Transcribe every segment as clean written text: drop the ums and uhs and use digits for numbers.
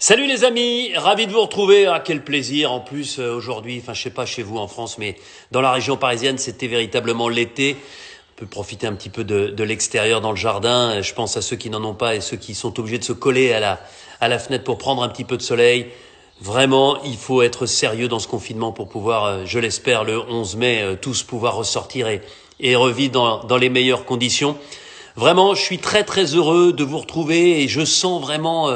Salut les amis, ravi de vous retrouver. Ah, quel plaisir en plus aujourd'hui, enfin je sais pas chez vous en France, mais dans la région parisienne c'était véritablement l'été. On peut profiter un petit peu de l'extérieur dans le jardin. Je pense à ceux qui n'en ont pas et ceux qui sont obligés de se coller à la fenêtre pour prendre un petit peu de soleil. Vraiment, il faut être sérieux dans ce confinement pour pouvoir, je l'espère, le 11 mai, tous pouvoir ressortir et revivre dans les meilleures conditions. Vraiment, je suis très très heureux de vous retrouver et je sens vraiment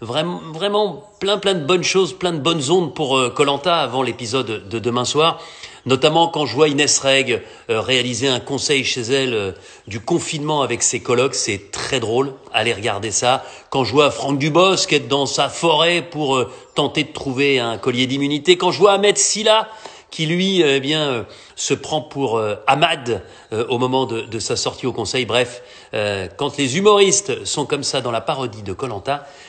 vraiment plein de bonnes choses, plein de bonnes ondes pour koh avant l'épisode de demain soir. Notamment quand je vois Inès Reg réaliser un conseil chez elle du confinement avec ses colocs, c'est très drôle. Allez regarder ça. Quand je vois Franck Dubosc être dans sa forêt pour tenter de trouver un collier d'immunité. Quand je vois Ahmed Silla qui lui se prend pour Ahmad au moment de sa sortie au conseil. Bref, quand les humoristes sont comme ça dans la parodie de koh,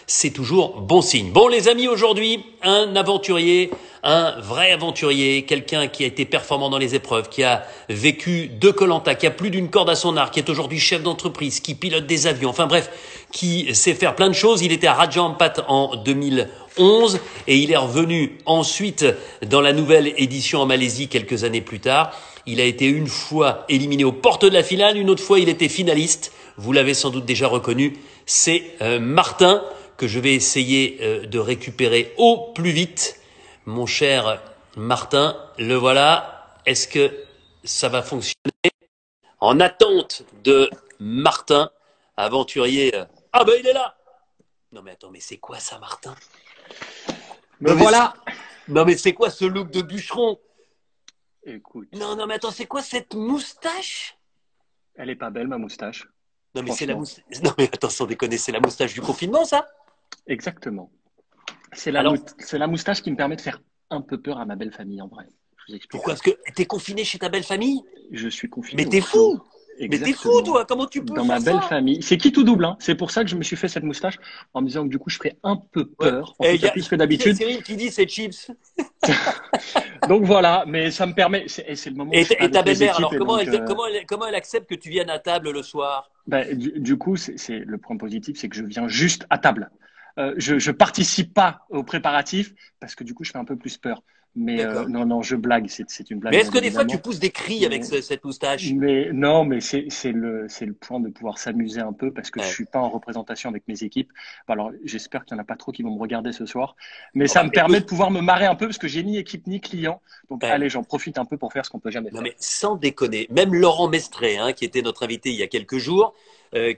c'est toujours bon signe. Bon les amis, aujourd'hui, un aventurier, un vrai aventurier, quelqu'un qui a été performant dans les épreuves, qui a vécu de koh, qui a plus d'une corde à son arc, qui est aujourd'hui chef d'entreprise, qui pilote des avions, enfin bref, qui sait faire plein de choses. Il était à Raja Ampat en 2011 et il est revenu ensuite dans la nouvelle édition en Malaisie quelques années plus tard. Il a été une fois éliminé aux portes de la finale, une autre fois il était finaliste. Vous l'avez sans doute déjà reconnu, c'est Martin que je vais essayer de récupérer au plus vite. Mon cher Martin, le voilà. Est-ce que ça va fonctionner? En attente de Martin, aventurier. Ah ben il est là. Non mais attends, mais c'est quoi ça, Martin? Me Non mais, voilà. non mais c'est quoi ce look de bûcheron? Écoute, Non mais attends, c'est quoi cette moustache? elle est pas belle ma moustache, Non mais c'est la franchement. moustache. Non mais attends, sans déconner, c'est la moustache du confinement, ça? Exactement. Alors, C'est la moustache qui me permet de faire un peu peur à ma belle famille en vrai. Je vous pourquoi? expliquerai. Parce que t'es confiné chez ta belle famille? Je suis confiné Mais au t'es clos. fou! Mais t'es fou, Exactement. toi! Comment tu peux Dans ma faire belle ça? famille. C'est qui tout double, hein. C'est pour ça que je me suis fait cette moustache en me disant que du coup je ferais un peu Ouais. peur, en Et tout cas plus que il y a d'habitude. Cyril qui dit c'est chips. Donc voilà, mais ça me permet. C'est le moment où je suis pas Et ta avec les belle-mère, équipes alors et donc comment elle accepte que tu viennes à table le soir? du coup c'est le point positif, c'est que je viens juste à table. Je participe pas aux préparatifs parce que du coup je fais un peu plus peur. Mais D'accord. non, je blague, c'est une Mais blague est-ce bien que des fois tu évidemment. pousses des cris avec Mais, cette moustache? mais non, mais c'est le point de pouvoir s'amuser un peu parce que je Ouais. suis pas en représentation avec mes équipes. Alors j'espère qu'il y en a pas trop qui vont me regarder ce soir, mais Oh ça bah me permet écoute, de pouvoir me marrer un peu parce que j'ai ni équipe ni client. Donc ouais. allez, j'en profite un peu pour faire ce qu'on peut jamais Non faire. mais sans déconner, même Laurent Mestré, hein, qui était notre invité il y a quelques jours,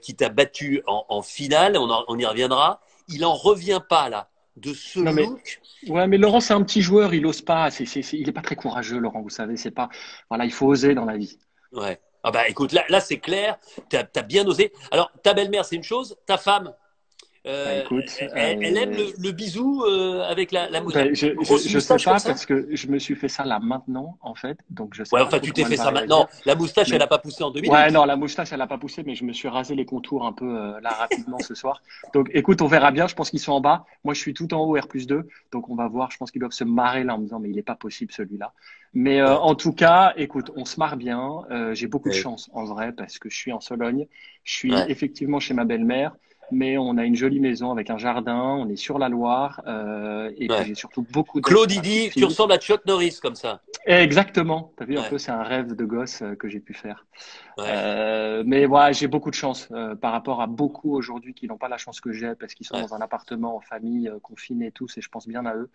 qui t'a battu en finale, on y reviendra, il en revient pas là de ce Non mais look. ouais, mais Laurent c'est un petit joueur, il ose pas. Il est pas très courageux, Laurent. Vous savez, c'est pas. Voilà, il faut oser dans la vie. Ouais. Ah bah écoute, là c'est clair, t'as bien osé. Alors ta belle-mère c'est une chose, ta femme, Bah euh, écoute, elle aime le bisou avec la grosse je sais moustache comme pas ça? parce que je me suis fait ça là maintenant en fait, donc je sais Ouais, pas enfin trop tu t'es comment elle fait va ça maintenant. réagir. La moustache elle Mais a pas poussé en deux ouais, minutes. non, la moustache elle a pas poussé, mais je me suis rasé les contours un peu là rapidement ce soir. Donc écoute, on verra bien. Je pense qu'ils sont en bas. Moi je suis tout en haut R+2, donc on va voir. Je pense qu'ils doivent se marrer là en me disant mais il est pas possible celui-là. Mais Ouais. en tout cas, écoute, on se marre bien. J'ai beaucoup de Ouais. chance en vrai parce que je suis en Sologne. Je suis Ouais. effectivement chez ma belle-mère. Mais on a une jolie maison avec un jardin, on est sur la Loire, et puis Ouais. j'ai surtout beaucoup d'aide Claude sur il ma petite dit, tu fille. ressembles à Chuck Norris comme ça. Exactement, t'as vu un Ouais. peu, c'est un rêve de gosse que j'ai pu faire. Ouais. Mais voilà, j'ai beaucoup de chance par rapport à beaucoup aujourd'hui qui n'ont pas la chance que j'ai parce qu'ils sont Ouais. dans un appartement en famille, confinés tous, et je pense bien à eux.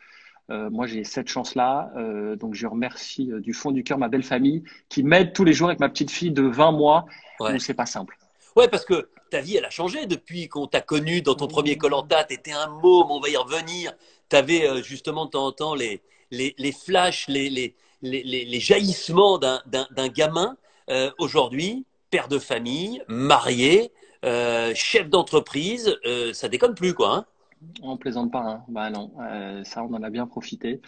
Moi, j'ai cette chance-là, donc je remercie du fond du cœur ma belle famille qui m'aide tous les jours avec ma petite fille de 20 mois où Ouais. c'est pas simple. Ouais, parce que ta vie, elle a changé depuis qu'on t'a connu dans ton premier koh. T'étais un môme, on va y revenir. T'avais justement de temps en temps les flashs, les jaillissements d'un gamin. Aujourd'hui, père de famille, marié, chef d'entreprise, ça déconne plus, quoi. Hein. On plaisante pas, hein. Bah non, ça on en a bien profité.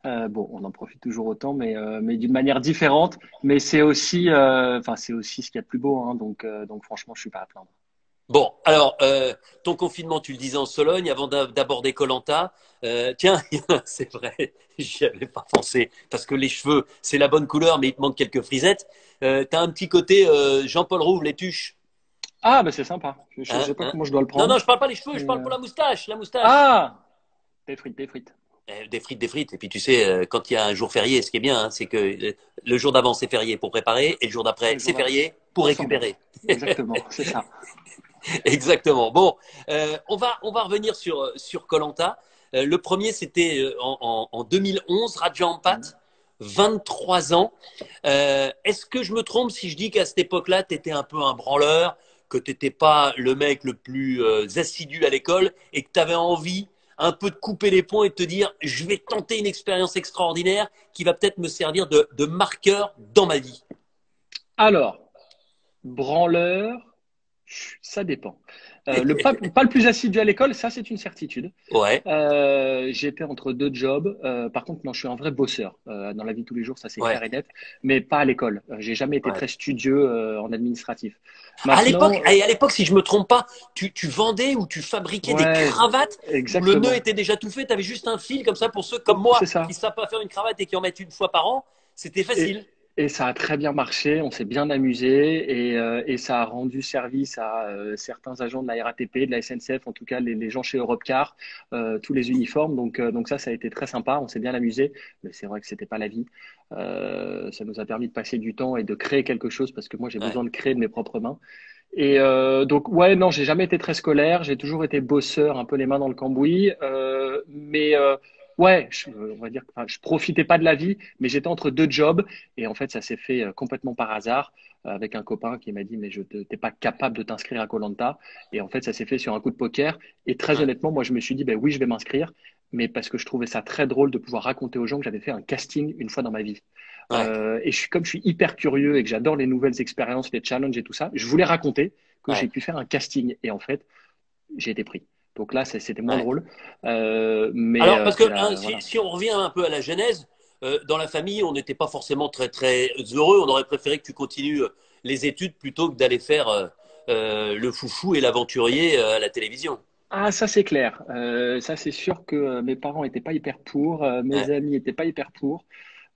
Bon, on en profite toujours autant, mais d'une manière différente. Mais c'est aussi, enfin c'est aussi ce qu'il y a de plus beau, hein. Donc franchement, je suis pas à plaindre. Bon, alors, ton confinement, tu le disais en Sologne, avant d'aborder koh. Tiens, c'est vrai, j'y avais pas pensé, parce que les cheveux, c'est la bonne couleur, mais il te manque quelques frisettes. T'as un petit côté Jean-Paul Rouve, les tuches. Ah, bah c'est sympa. Je Hein, sais pas hein. comment je dois le Non, je je parle pas des cheveux, je mais parle pour la moustache, la moustache. ah, Des frites. Des frites, des frites. Et puis tu sais, quand il y a un jour férié, ce qui est bien, hein, c'est que le jour d'avant c'est férié pour préparer et le jour d'après Le c'est jour d'après, férié pour ensemble. récupérer. Exactement, c'est ça. Exactement. Bon, on va revenir sur koh. Le premier, c'était en 2011, Raja Ampat, 23 ans. Est-ce que je me trompe si je dis qu'à cette époque-là, tu étais un peu un branleur, que tu n'étais pas le mec le plus assidu à l'école et que tu avais envie un peu de couper les ponts et de te dire, je vais tenter une expérience extraordinaire qui va peut-être me servir de marqueur dans ma vie. Alors, branleur, ça dépend. Pas le plus assidu à l'école, ça c'est une certitude. Ouais, J'étais entre deux jobs. Par contre, non, je suis un vrai bosseur. Dans la vie de tous les jours, ça c'est ouais, clair et net, mais pas à l'école. J'ai jamais été ouais. très studieux en administratif. À l'époque, Maintenant, et à l'époque, si je me trompe pas, tu vendais ou tu fabriquais des ouais, cravates où le nœud exactement. était déjà tout fait. Tu avais juste un fil comme ça pour ceux comme moi C'est qui ça. savent pas faire une cravate et qui en mettent une fois par an. C'était Et, facile. et ça a très bien marché, on s'est bien amusé et ça a rendu service à certains agents de la RATP, de la SNCF, en tout cas les gens chez Europcar, tous les uniformes. Donc ça a été très sympa, on s'est bien amusé, mais c'est vrai que c'était pas la vie. Ça nous a permis de passer du temps et de créer quelque chose parce que moi j'ai Ouais, besoin de créer de mes propres mains. Et donc ouais, non, j'ai jamais été très scolaire, j'ai toujours été bosseur, un peu les mains dans le cambouis, mais ouais, on va dire, que, enfin, je profitais pas de la vie, mais j'étais entre deux jobs et en fait ça s'est fait complètement par hasard avec un copain qui m'a dit mais t'es pas capable de t'inscrire à koh. Et en fait ça s'est fait sur un coup de poker et très ouais, honnêtement moi je me suis dit ben oui je vais m'inscrire, mais parce que je trouvais ça très drôle de pouvoir raconter aux gens que j'avais fait un casting une fois dans ma vie. ouais, Et comme je suis hyper curieux et que j'adore les nouvelles expériences, les challenges et tout ça, je voulais raconter que j'ai ouais, pu faire un casting. Et en fait, j'ai été pris. Donc là, c'était moins ouais. drôle. Mais Alors, parce que c'est hein, la, si, voilà. si on revient un peu à la genèse, dans la famille, on n'était pas forcément très très heureux. On aurait préféré que tu continues les études plutôt que d'aller faire le foufou et l'aventurier à la télévision. Ah, ça c'est clair. Ça c'est sûr que mes parents étaient pas hyper pour, mes Ouais. amis étaient pas hyper pour.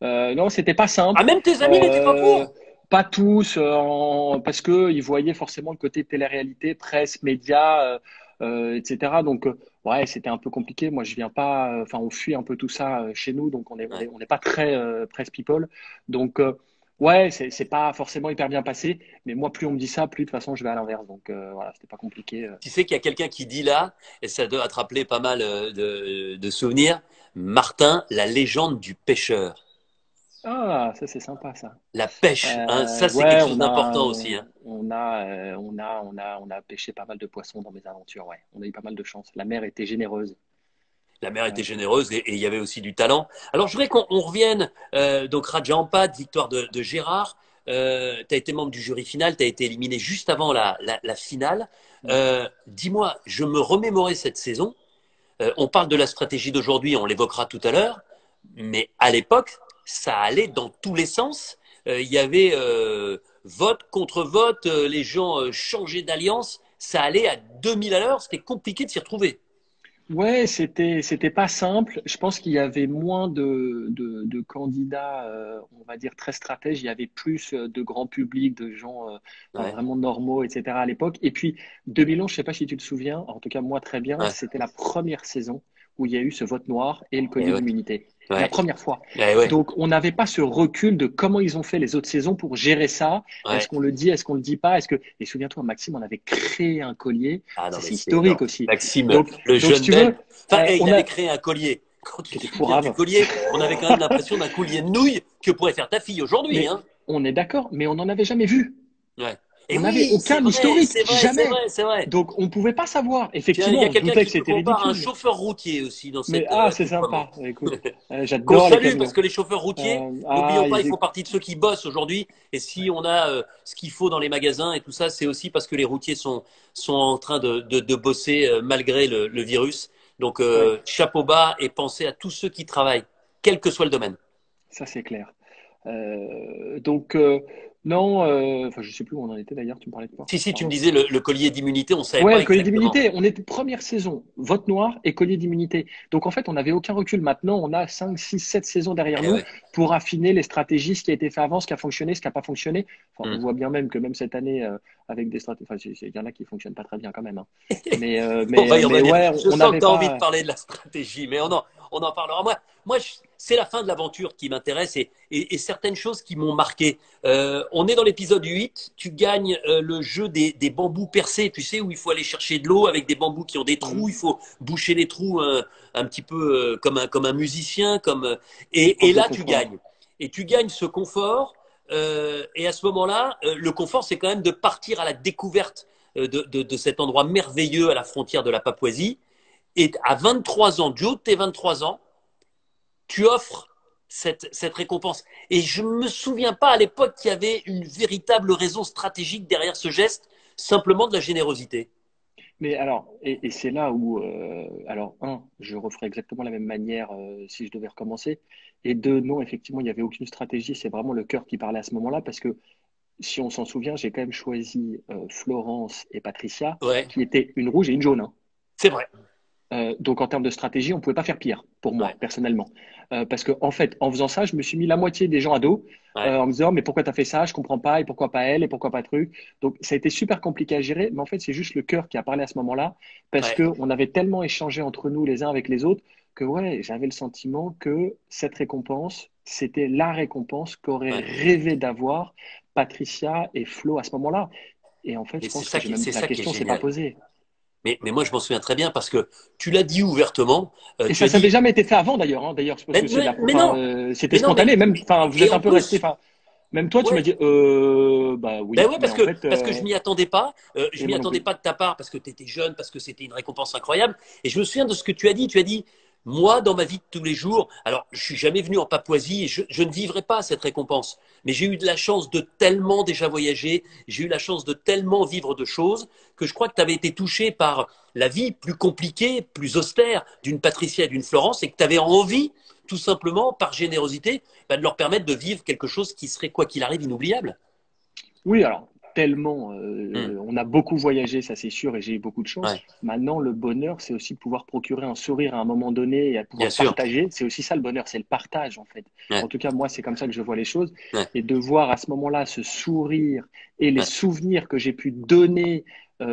Non, c'était pas Ah, simple. même tes amis n'étaient pas Euh, pour? Pas tous, parce que ils voyaient forcément le côté télé-réalité, presse, médias, etc. Donc, ouais, c'était un peu compliqué. Moi, je viens pas, enfin, on fuit un peu tout ça chez nous, donc Ouais. on n'est pas très presse people. Donc, ouais, c'est pas forcément hyper bien passé. Mais moi, plus on me dit ça, plus de toute façon, je vais à l'inverse. Donc, voilà, c'était pas compliqué. Tu sais qu'il y a quelqu'un qui dit là, et ça doit te rappeler pas mal de souvenirs, Martin, la légende du pêcheur. Ah, ça c'est sympa ça. La pêche, hein, ça c'est quelque Ouais, chose d'important aussi. Hein. on a pêché pas mal de poissons dans mes aventures. Ouais, on a eu pas mal de chance. La mer était généreuse. La mère était Ouais. généreuse et il y avait aussi du talent. Alors je voudrais qu'on revienne, donc Raja Ampat, victoire de Gérard. Tu as été membre du jury final, tu as été éliminé juste avant la finale. Ouais. Dis-moi, je me remémorais cette saison. On parle de la stratégie d'aujourd'hui, on l'évoquera tout à l'heure, mais à l'époque, ça allait dans tous les sens. Il y avait vote contre vote, les gens changeaient d'alliance, ça allait à 2000 à l'heure, c'était compliqué de s'y retrouver. Ouais, c'était pas simple. Je pense qu'il y avait moins de candidats, on va dire très stratèges. Il y avait plus de grand public, de gens Ouais, vraiment normaux, etc. à l'époque. Et puis 2011, je sais pas si tu te souviens. En tout cas, moi très bien. ouais, C'était la première saison où il y a eu ce vote noir et le et collier ouais, d'immunité. La ouais, première fois. et ouais, Donc, on n'avait pas ce recul de comment ils ont fait les autres saisons pour gérer ça. Est-ce ouais. qu'on le dit, est-ce qu'on le dit pas? Est-ce que et souviens-toi, Maxime, on avait créé un collier. Ah Ça, non, mais c'est c'était énorme. historique aussi. Maxime, Donc, le donc, si jeune tu veux, Belge, enfin, hey, il on avait a créé un collier. Quand tu qui te était souviens du pourrave. collier, on avait quand même l'impression d'un collier de nouilles que pourrait faire ta fille aujourd'hui, Mais hein. on est d'accord, mais on n'en avait jamais vu. Ouais. Et On n'avait oui, c'est aucun vrai, historique, c'est vrai, c'est jamais. vrai, c'est vrai. Donc on ne pouvait pas savoir. Puis il Effectivement, y a on se quelqu'un doutait que qui me c'était compare à un ridicule. chauffeur routier aussi dans Mais cette c'est déploiement. sympa. Écoute, Qu'on j'adore les salue parce camions. que les chauffeurs routiers, Ah, n'oublions pas, ils font partie de ceux qui bossent aujourd'hui. Et si ouais, on a ce qu'il faut dans les magasins et tout ça, c'est aussi parce que les routiers sont en train de bosser malgré le virus. Donc ouais, chapeau bas et pensez à tous ceux qui travaillent, quel que soit le domaine. ça c'est clair. Donc Non, enfin, je sais plus où on en était d'ailleurs. Tu me parlais de quoi? Si, tu me Pardon. disais le collier d'immunité, on ne savait Ouais, pas le collier exactement. d'immunité. On était première saison, vote noir et collier d'immunité. Donc en fait, on n'avait aucun recul. Maintenant, on a 5, 6, 7 saisons derrière Eh nous ouais. pour affiner les stratégies, ce qui a été fait avant, ce qui a fonctionné, ce qui n'a pas fonctionné. Enfin, on Hmm. voit bien même que même cette année, avec des stratégies, enfin, il y en a qui fonctionnent pas très bien quand même, hein. On va y Mais revenir. ouais, Je on sens que n'avait tu as envie de pas. parler de la stratégie, mais on en parlera. C'est la fin de l'aventure qui m'intéresse et certaines choses qui m'ont marqué. On est dans l'épisode 8. Tu gagnes le jeu des bambous percés, tu sais, où il faut aller chercher de l'eau avec des bambous qui ont des trous. Mhm. Il faut boucher les trous un petit peu comme un musicien. Et Épreuve de là, tu confort. gagnes. Et tu gagnes ce confort. Et à ce moment-là, le confort, c'est quand même de partir à la découverte de cet endroit merveilleux à la frontière de la Papouasie. Et à 23 ans, du haut de tes 23 ans, tu offres cette récompense. Et je ne me souviens pas à l'époque qu'il y avait une véritable raison stratégique derrière ce geste, simplement de la générosité. Mais alors, et c'est là où, alors, je referais exactement la même manière si je devais recommencer. Et deux, non, effectivement, il n'y avait aucune stratégie. C'est vraiment le cœur qui parlait à ce moment-là. Parce que si on s'en souvient, j'ai quand même choisi Florence et Patricia, Ouais, qui étaient une rouge et une jaune, hein. c'est vrai. Donc en termes de stratégie, on ne pouvait pas faire pire, pour moi, Ouais, personnellement. Parce que en fait, en faisant ça, je me suis mis la moitié des gens à dos, ouais, en me disant, mais pourquoi tu as fait ça? Je comprends pas, et pourquoi pas elle, et pourquoi pas truc. Donc ça a été super compliqué à gérer, mais en fait, c'est juste le cœur qui a parlé à ce moment-là, parce ouais. qu'on avait tellement échangé entre nous les uns avec les autres, que ouais, j'avais le sentiment que cette récompense, c'était la récompense qu'auraient Ouais. rêvé d'avoir Patricia et Flo à ce moment-là. Et en fait, Mais je pense que j'ai même c'est la ça qui est question s'est pas génial. posée. Mais moi, je m'en souviens très bien parce que tu l'as dit ouvertement. Et Tu ça as s'avait dit, jamais été fait avant d'ailleurs, hein, d'ailleurs, parce que c'est de la, mais enfin, non, c'était mais non, mais spontané. Même, enfin, vous êtes en un peu resté, plus, enfin, même toi, tu m'as ouais, dit, bah ben oui, ouais, mais en fait, parce que je m'y attendais pas. Je et m'y moi non attendais plus. pas de ta part parce que tu étais jeune, parce que c'était une récompense incroyable. Et je me souviens de ce que tu as dit. Tu as dit, moi, dans ma vie de tous les jours, alors je suis jamais venu en Papouasie et je ne vivrai pas cette récompense. Mais j'ai eu de la chance de tellement déjà voyager, j'ai eu la chance de tellement vivre de choses que je crois que tu avais été touché par la vie plus compliquée, plus austère d'une Patricia et d'une Florence et que tu avais envie, tout simplement, par générosité, de leur permettre de vivre quelque chose qui serait, quoi qu'il arrive, inoubliable. Oui, alors tellement, Hmm. on a beaucoup voyagé, ça c'est sûr, et j'ai eu beaucoup de chance. Ouais, Maintenant, le bonheur, c'est aussi de pouvoir procurer un sourire à un moment donné et à bien pouvoir sûr. partager. C'est aussi ça le bonheur, c'est le partage en fait. En Ouais, tout cas, moi, c'est comme ça que je vois les choses. ouais, Et de voir à ce moment-là ce sourire et les ouais. souvenirs que j'ai pu donner,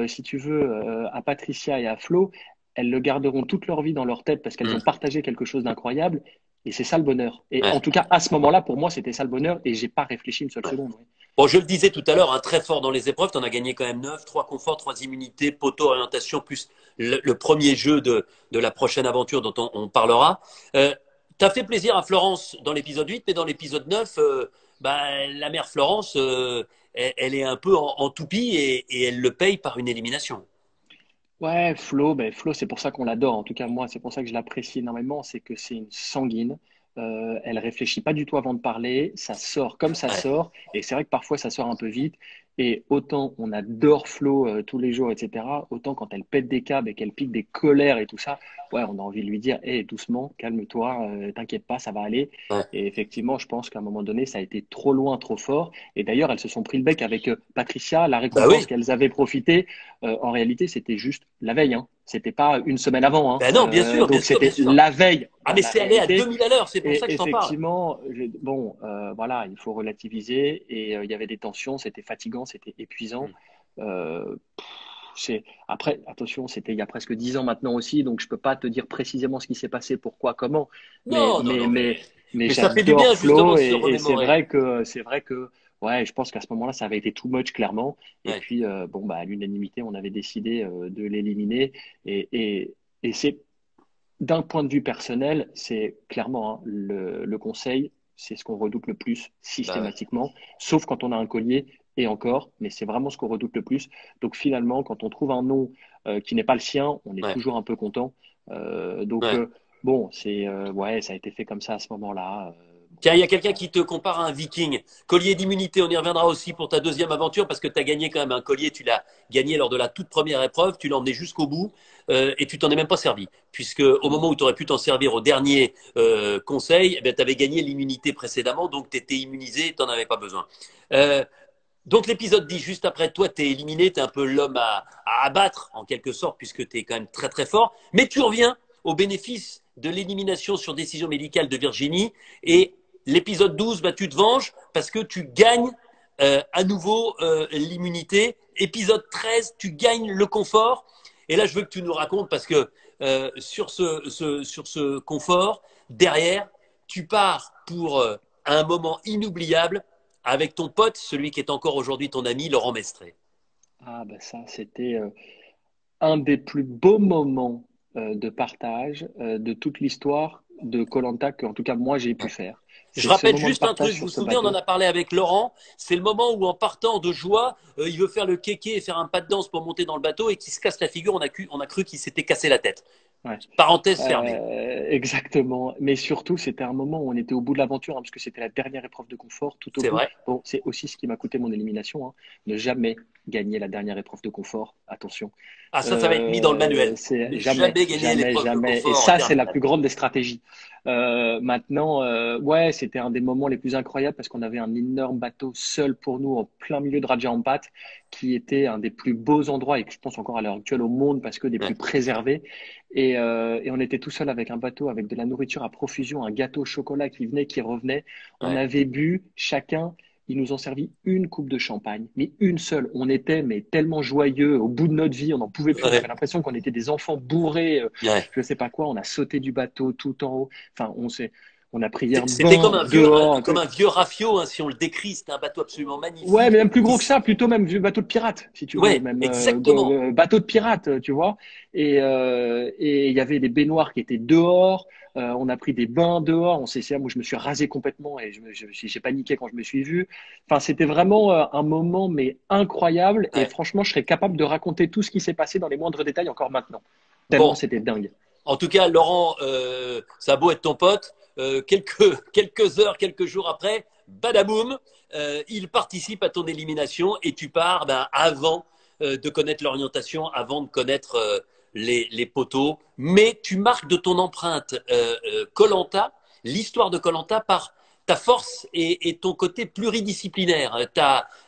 si tu veux, à Patricia et à Flo, elles le garderont toute leur vie dans leur tête parce qu'elles Hmm. ont partagé quelque chose d'incroyable. Et c'est ça le bonheur. Et Ouais. en tout cas, à ce moment-là, pour moi, c'était ça le bonheur et j'ai pas réfléchi une seule seconde. Ouais. Bon, je le disais tout à l'heure, hein, très fort dans les épreuves, tu en as gagné quand même 9, 3 conforts, 3 immunités, poteau, orientation, plus le premier jeu de la prochaine aventure dont on parlera. Tu as fait plaisir à Florence dans l'épisode 8, mais dans l'épisode 9, la mère Florence, elle est un peu en toupie et elle le paye par une élimination. Ouais, Flo, ben Flo, c'est pour ça qu'on l'adore. En tout cas, moi, c'est pour ça que je l'apprécie énormément. C'est que c'est une sanguine. Elle réfléchit pas du tout avant de parler. Ça sort comme ça Ouais, sort. Et c'est vrai que parfois, ça sort un peu vite. Et autant on adore Flo tous les jours, etc. Autant quand elle pète des câbles et qu'elle pique des colères et tout ça, ouais, on a envie de lui dire, hé, doucement, calme-toi, t'inquiète pas, ça va aller. ouais. Et effectivement, je pense qu'à un moment donné, ça a été trop loin, trop fort. Et d'ailleurs, elles se sont pris le bec avec Patricia, la Bah récompense oui, qu'elles avaient profité. En réalité, c'était juste la veille, hein. C'était pas une semaine avant, hein. bah non, bien Donc sûr, bien c'était sûr. la veille Ah, dans mais la c'est allé à réalité. 2000 à l'heure, c'est pour ça Et que je t'en parle. effectivement, bon, voilà, il faut relativiser. Et il y avait des tensions, c'était fatigant, c'était épuisant. Hmm. Euh, Après, attention, c'était il y a presque 10 ans maintenant aussi, donc je peux pas te dire précisément ce qui s'est passé, pourquoi, comment. Mais, Non, non, mais, non, mais, mais mais ça fait du bien j'adore justement Flo de se et remémorer. c'est vrai que, ouais, je pense qu'à ce moment-là, ça avait été too much clairement. Et Ouais. puis, bon, bah, à l'unanimité, on avait décidé de l'éliminer. Et, et, et c'est d'un point de vue personnel, c'est clairement hein, le conseil, c'est ce qu'on redoute le plus Bah ouais. systématiquement, sauf quand on a un collier et encore, mais c'est vraiment ce qu'on redoute le plus. Donc finalement, quand on trouve un nom qui n'est pas le sien, on est Ouais. toujours un peu content. Ouais. Bon, c'est ouais, ça a été fait comme ça à ce moment-là. Tiens, il y a quelqu'un qui te compare à un viking. Collier d'immunité, on y reviendra aussi pour ta deuxième aventure parce que tu as gagné quand même un collier. Tu l'as gagné lors de la toute première épreuve. Tu l'as emmené jusqu'au bout et tu t'en es même pas servi. Puisque au moment où tu aurais pu t'en servir au dernier conseil, eh tu avais gagné l'immunité précédemment. Donc tu étais immunisé, tu n'en avais pas besoin. Donc l'épisode 10, juste après toi, tu es éliminé, tu es un peu l'homme à abattre en quelque sorte, puisque tu es quand même très très fort, mais tu reviens au bénéfice de l'élimination sur décision médicale de Virginie, et l'épisode 12, bah, tu te venges parce que tu gagnes à nouveau l'immunité. Épisode 13, tu gagnes le confort, et là je veux que tu nous racontes, parce que sur ce confort, derrière, tu pars pour un moment inoubliable avec ton pote, celui qui est encore aujourd'hui ton ami, Laurent Mestré. Ah, bah ça, c'était un des plus beaux moments de partage de toute l'histoire de koh que, en tout cas, moi, j'ai pu faire. Je C'est ce rappelle moment de juste un partage truc, vous sur vous ce souvenez, on en bateau. a parlé avec Laurent, c'est le moment où en partant de joie, il veut faire le kéké et faire un pas de danse pour monter dans le bateau et qu'il se casse la figure, on a cru qu'il s'était cassé la tête. Ouais. Parenthèse fermée. Exactement. Mais surtout, c'était un moment où on était au bout de l'aventure, hein, parce que c'était la dernière épreuve de confort, tout au C'est bout. vrai. Bon, c'est aussi ce qui m'a coûté mon élimination, hein. Ne jamais gagner la dernière épreuve de confort. Attention. Ah, ça va être mis dans le manuel. C'est Ne jamais, jamais gagner jamais, l'épreuve de jamais. Et confort en ça, c'est la plus terminale. grande des stratégies. Maintenant, ouais, c'était un des moments les plus incroyables parce qu'on avait un énorme bateau seul pour nous en plein milieu de Raja Ampat, qui était un des plus beaux endroits et que je pense encore à l'heure actuelle au monde parce que des plus Ouais, préservés. Et on était tout seul avec un bateau, avec de la nourriture à profusion, un gâteau au chocolat qui venait, qui revenait. On ouais, avait bu chacun, ils nous ont servi une coupe de champagne, mais une seule. On était mais tellement joyeux, au bout de notre vie, on n'en pouvait plus. On avait ouais, l'impression qu'on était des enfants bourrés, ouais. je ne sais pas quoi. On a sauté du bateau tout en haut. Enfin, on a pris un C'était bain dehors. comme un vieux rafio, hein, si on le décrit. C'était un bateau absolument Ouais, magnifique. mais même plus gros que ça, plutôt même vieux bateau de pirate, si tu veux, Ouais, même exactement. bateau de pirate, tu vois. Et il y avait des baignoires qui étaient dehors. On a pris des bains dehors. Moi, je me suis rasé complètement et j'ai paniqué quand je me suis vu. Enfin, c'était vraiment un moment mais incroyable. Et Ouais. franchement, je serais capable de raconter tout ce qui s'est passé dans les moindres détails encore maintenant. Tellement Bon, c'était dingue. en tout cas, Laurent, ça a beau être ton pote, quelques heures, quelques jours après, badaboum, il participe à ton élimination et tu pars ben, avant de connaître l'orientation, avant de connaître les poteaux. Mais tu marques de ton empreinte koh l'histoire de koh par ta force et ton côté pluridisciplinaire.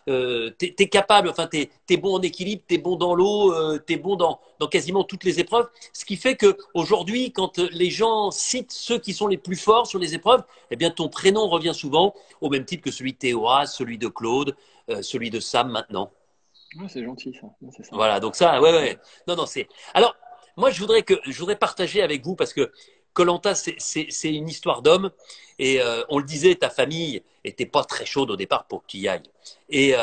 T'es capable, enfin, t'es bon en équilibre, t'es bon dans l'eau, t'es bon dans quasiment toutes les épreuves. Ce qui fait que aujourd'hui, quand les gens citent ceux qui sont les plus forts sur les épreuves, eh bien, ton prénom revient souvent, au même titre que celui de Théoras, celui de Claude, celui de Sam maintenant. Ouais, c'est gentil ça. Non, c'est sympa. Voilà, donc ça, ouais, Ouais. ouais. Non, non, c'est. Alors, moi, je voudrais partager avec vous parce que koh c'est une histoire d'homme et on le disait, ta famille était pas très chaude au départ pour que tu y ailles. Et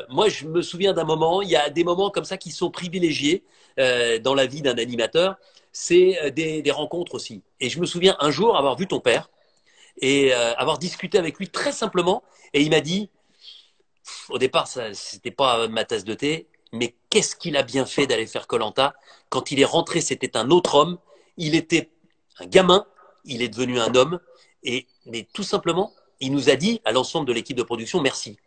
moi, je me souviens d'un moment, il y a des moments comme ça qui sont privilégiés dans la vie d'un animateur, c'est des rencontres aussi. Et je me souviens un jour avoir vu ton père et avoir discuté avec lui très simplement, et il m'a dit, au départ, ça, c'était pas ma tasse de thé, mais qu'est-ce qu'il a bien fait d'aller faire koh. Quand il est rentré, c'était un autre homme. Il était un gamin, il est devenu un homme, et mais tout simplement, il nous a dit à l'ensemble de l'équipe de production merci.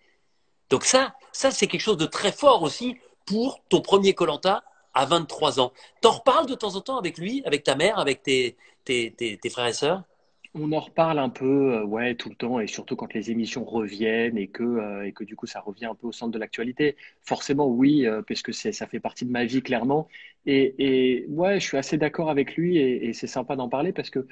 Donc ça c'est quelque chose de très fort aussi pour ton premier koh à 23 ans. T'en reparles de temps en temps avec lui, avec ta mère, avec tes frères et sœurs? On en reparle un peu, ouais, tout le temps, et surtout quand les émissions reviennent et que du coup ça revient un peu au centre de l'actualité. Forcément, oui, parce que ça fait partie de ma vie clairement. Et ouais, je suis assez d'accord avec lui et c'est sympa d'en parler parce que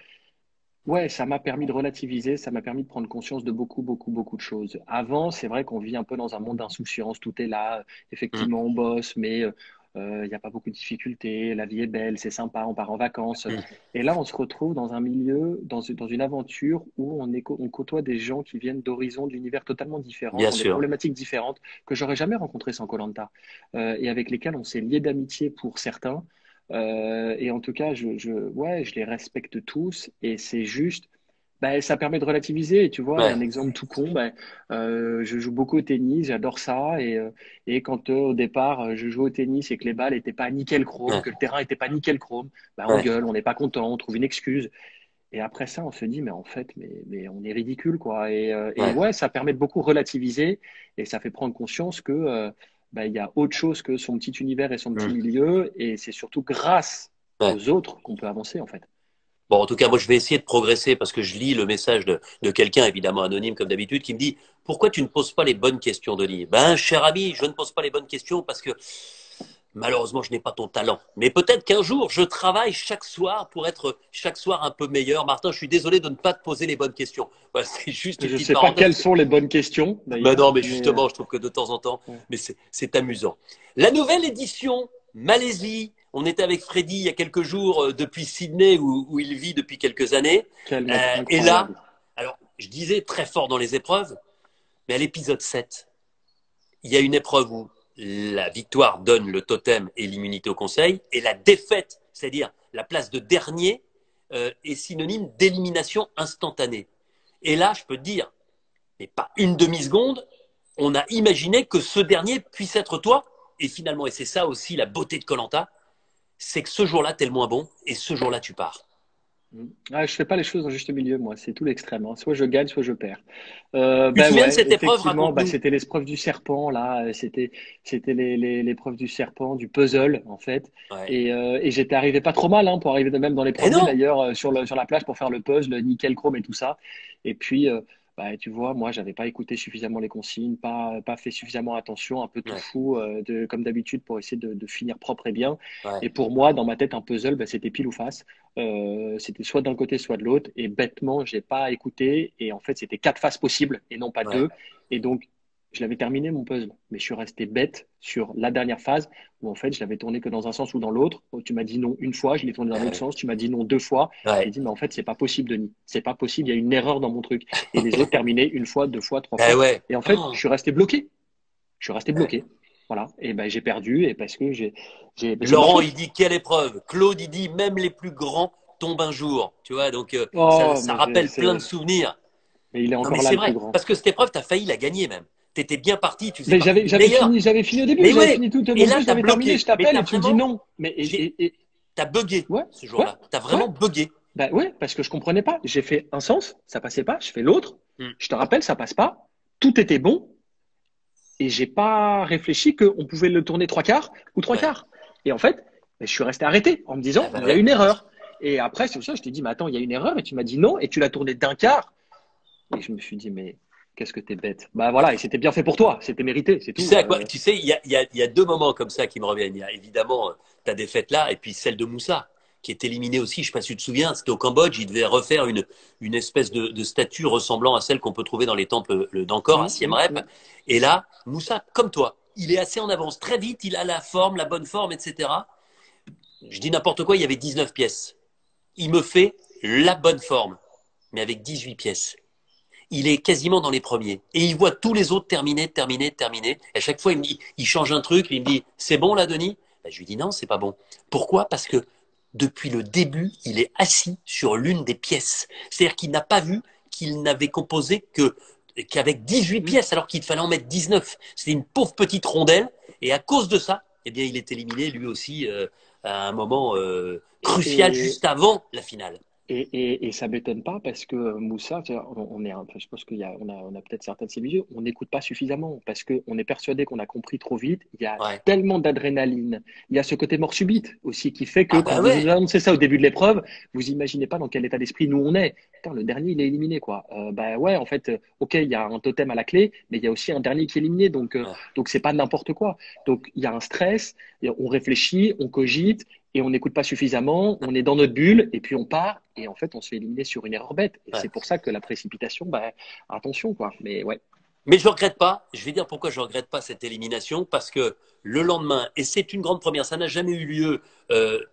ouais, ça m'a permis de relativiser, ça m'a permis de prendre conscience de beaucoup, beaucoup, beaucoup de choses. Avant, c'est vrai qu'on vit un peu dans un monde d'insouciance, tout est là, Hum, effectivement, on bosse, mais il n'y a pas beaucoup de difficultés, la vie est belle, c'est sympa, on part en vacances. hum. Et là, on se retrouve dans un milieu, dans une aventure où on côtoie des gens qui viennent d'horizons, d'univers totalement différents, Bien qui ont des sûr. problématiques différentes que j'aurais jamais rencontrées sans koh et avec lesquels on s'est liés d'amitié pour certains. Et en tout cas, ouais, je les respecte tous et c'est juste, ben, ça permet de relativiser. Et tu vois, Ouais, un exemple tout con, ben, je joue beaucoup au tennis, j'adore ça. Et quand au départ, je joue au tennis et que les balles n'étaient pas nickel chrome, ouais, que le terrain n'était pas nickel chrome, ben, on ouais, gueule, on n'est pas content, on trouve une excuse. Et après ça, on se dit, mais en fait, mais on est ridicule, quoi. Et ouais. ouais, ça permet de beaucoup relativiser et ça fait prendre conscience que bah, il y a autre chose que son petit univers et son petit Hum. milieu. Et c'est surtout grâce Ouais. aux autres qu'on peut avancer, en fait. Bon, en tout cas, moi, je vais essayer de progresser parce que je lis le message de quelqu'un, évidemment anonyme comme d'habitude, qui me dit pourquoi tu ne poses pas les bonnes questions, Denis? Ben, cher ami, je ne pose pas les bonnes questions parce que malheureusement, je n'ai pas ton talent. Mais peut-être qu'un jour, je travaille chaque soir pour être chaque soir un peu meilleur. Martin, je suis désolé de ne pas te poser les bonnes questions. Voilà, c'est juste une Je petite sais pas parenthèse. quelles sont les bonnes questions Mais d'ailleurs, non, mais mais justement, je trouve que de temps en temps, ouais. mais c'est amusant. La nouvelle édition, Malaisie. On était avec Freddy il y a quelques jours depuis Sydney où il vit depuis quelques années. Quel mec Et là, incroyable. alors, je disais très fort dans les épreuves, mais à l'épisode 7, il y a une épreuve où la victoire donne le totem et l'immunité au conseil, et la défaite, c'est-à-dire la place de dernier, est synonyme d'élimination instantanée. Et là, je peux te dire, mais pas une demi-seconde, on a imaginé que ce dernier puisse être toi. Et finalement, et c'est ça aussi la beauté de koh c'est que ce jour-là, tu es le moins bon, et ce jour-là, tu pars. Ah, je fais pas les choses en juste milieu, moi. C'est tout l'extrême, hein. Soit je gagne, soit je perds. Tu te Ben souviens de ouais, cette épreuve? effectivement, bah, Raconte-nous. c'était l'épreuve du serpent là. C'était l'épreuve du serpent, du puzzle en fait. Ouais. Et j'étais arrivé pas trop mal, hein, pour arriver même dans les Eh premiers non. d'ailleurs sur la plage pour faire le puzzle, nickel chrome et tout ça. Et puis bah, tu vois, moi j'avais pas écouté suffisamment les consignes, pas fait suffisamment attention, un peu tout Ouais, fou comme d'habitude pour essayer de finir propre et bien. ouais, Et pour moi, dans ma tête, un puzzle, bah, c'était pile ou face. C'était soit d'un côté, soit de l'autre. Et bêtement, j'ai pas écouté. Et en fait, c'était quatre faces possibles et non pas ouais. deux. Et donc, je l'avais terminé mon puzzle. Mais je suis resté bête sur la dernière phase où en fait, je l'avais tourné que dans un sens ou dans l'autre. Tu m'as dit non une fois, je l'ai tourné dans l'autre sens. Tu m'as dit non deux fois. J'ai Ouais. dit, mais en fait, c'est pas possible, Denis. C'est pas possible. Il y a une erreur dans mon truc. Et les autres terminaient une fois, deux fois, trois Eh fois. ouais. Et en fait, Oh. je suis resté bloqué. Je suis resté Ouais. bloqué. Voilà. Et ben, j'ai perdu. Et parce que ben, c'est de ma Laurent, il faute. dit quelle épreuve. Claude, il dit même les plus grands tombent un jour. Tu vois, donc Oh, ça rappelle plein de souvenirs. mais il est Non, mais encore là, c'est le plus vrai. grand. Parce que cette épreuve, tu as failli la gagner même. Tu étais bien parti, tu faisais Mais partie des meilleurs. j'avais fini au début, Mais j'avais ouais. fini tout Et mon là, peu, je tu as l'avais terminé, je bloqué. Mais t'appelle tu et as tu me dis vraiment. non. T'as bugué Ouais, ce ouais, jour-là. Tu as ouais. vraiment bugué. Bah ouais, parce que je comprenais pas. J'ai fait un sens, ça passait pas, je fais l'autre. Hmm. Je te rappelle, ça passe pas. Tout était bon et j'ai pas réfléchi qu'on pouvait le tourner trois quarts ou trois Ouais. quarts. Et en fait, ben, je suis resté arrêté en me Ah disant, bah il y a ouais. une erreur. Et après, c'est pour ça que je t'ai dit, mais attends, il y a une erreur. Et tu m'as dit non, et tu l'as tourné d'un quart. Et je me suis dit, mais qu'est-ce que t'es bête. Bah voilà, et c'était bien fait pour toi, c'était mérité, c'est Tu tout. sais à quoi, tu sais, il y a deux moments comme ça qui me reviennent. Il y a évidemment ta défaite là, et puis celle de Moussa, qui est éliminé aussi. Je sais pas si tu te souviens, c'était au Cambodge. Il devait refaire une espèce de statue ressemblant à celle qu'on peut trouver dans les temples d'Angkor à Siem Reap. Mm. Et là, Moussa, comme toi, il est assez en avance. Très vite, il a la forme, la bonne forme, etc. Je dis n'importe quoi, il y avait 19 pièces. Il me fait la bonne forme, mais avec 18 pièces. Il est quasiment dans les premiers. Et il voit tous les autres terminer, terminer, terminer. Et à chaque fois, il me dit, il change un truc, il me dit, c'est bon là, Denis? Ben, je lui dis non, c'est pas bon. Pourquoi? Parce que depuis le début, il est assis sur l'une des pièces. C'est-à-dire qu'il n'a pas vu qu'il n'avait composé qu'avec 18 Mm. pièces, alors qu'il fallait en mettre 19. C'était une pauvre petite rondelle. Et à cause de ça, eh bien, il est éliminé lui aussi à un moment crucial Et, juste avant la finale. et ça m'étonne pas parce que Moussa, tu vois, on est, je pense on a peut-être certaines similitudes, on n'écoute pas suffisamment parce qu'on est persuadé qu'on a compris trop vite. Il y a Ouais. tellement d'adrénaline. Il y a ce côté mort subite aussi qui fait que Ah quand bah vous ouais. annoncez ça au début de l'épreuve, vous imaginez pas dans quel état d'esprit nous on est. Putain, le dernier il est éliminé quoi. Bah ouais, en fait, ok, il y a un totem à la clé, mais il y a aussi un dernier qui est éliminé, Ouais. donc c'est pas n'importe quoi. Donc il y a un stress, et on réfléchit, on cogite et on n'écoute pas suffisamment, on est dans notre bulle et puis on part et en fait on se fait éliminer sur une erreur bête. Et Ouais. c'est pour ça que la précipitation, bah attention quoi. Mais ouais. Mais je ne regrette pas. Je vais dire pourquoi je ne regrette pas cette élimination. Parce que le lendemain, et c'est une grande première, ça n'a jamais eu lieu,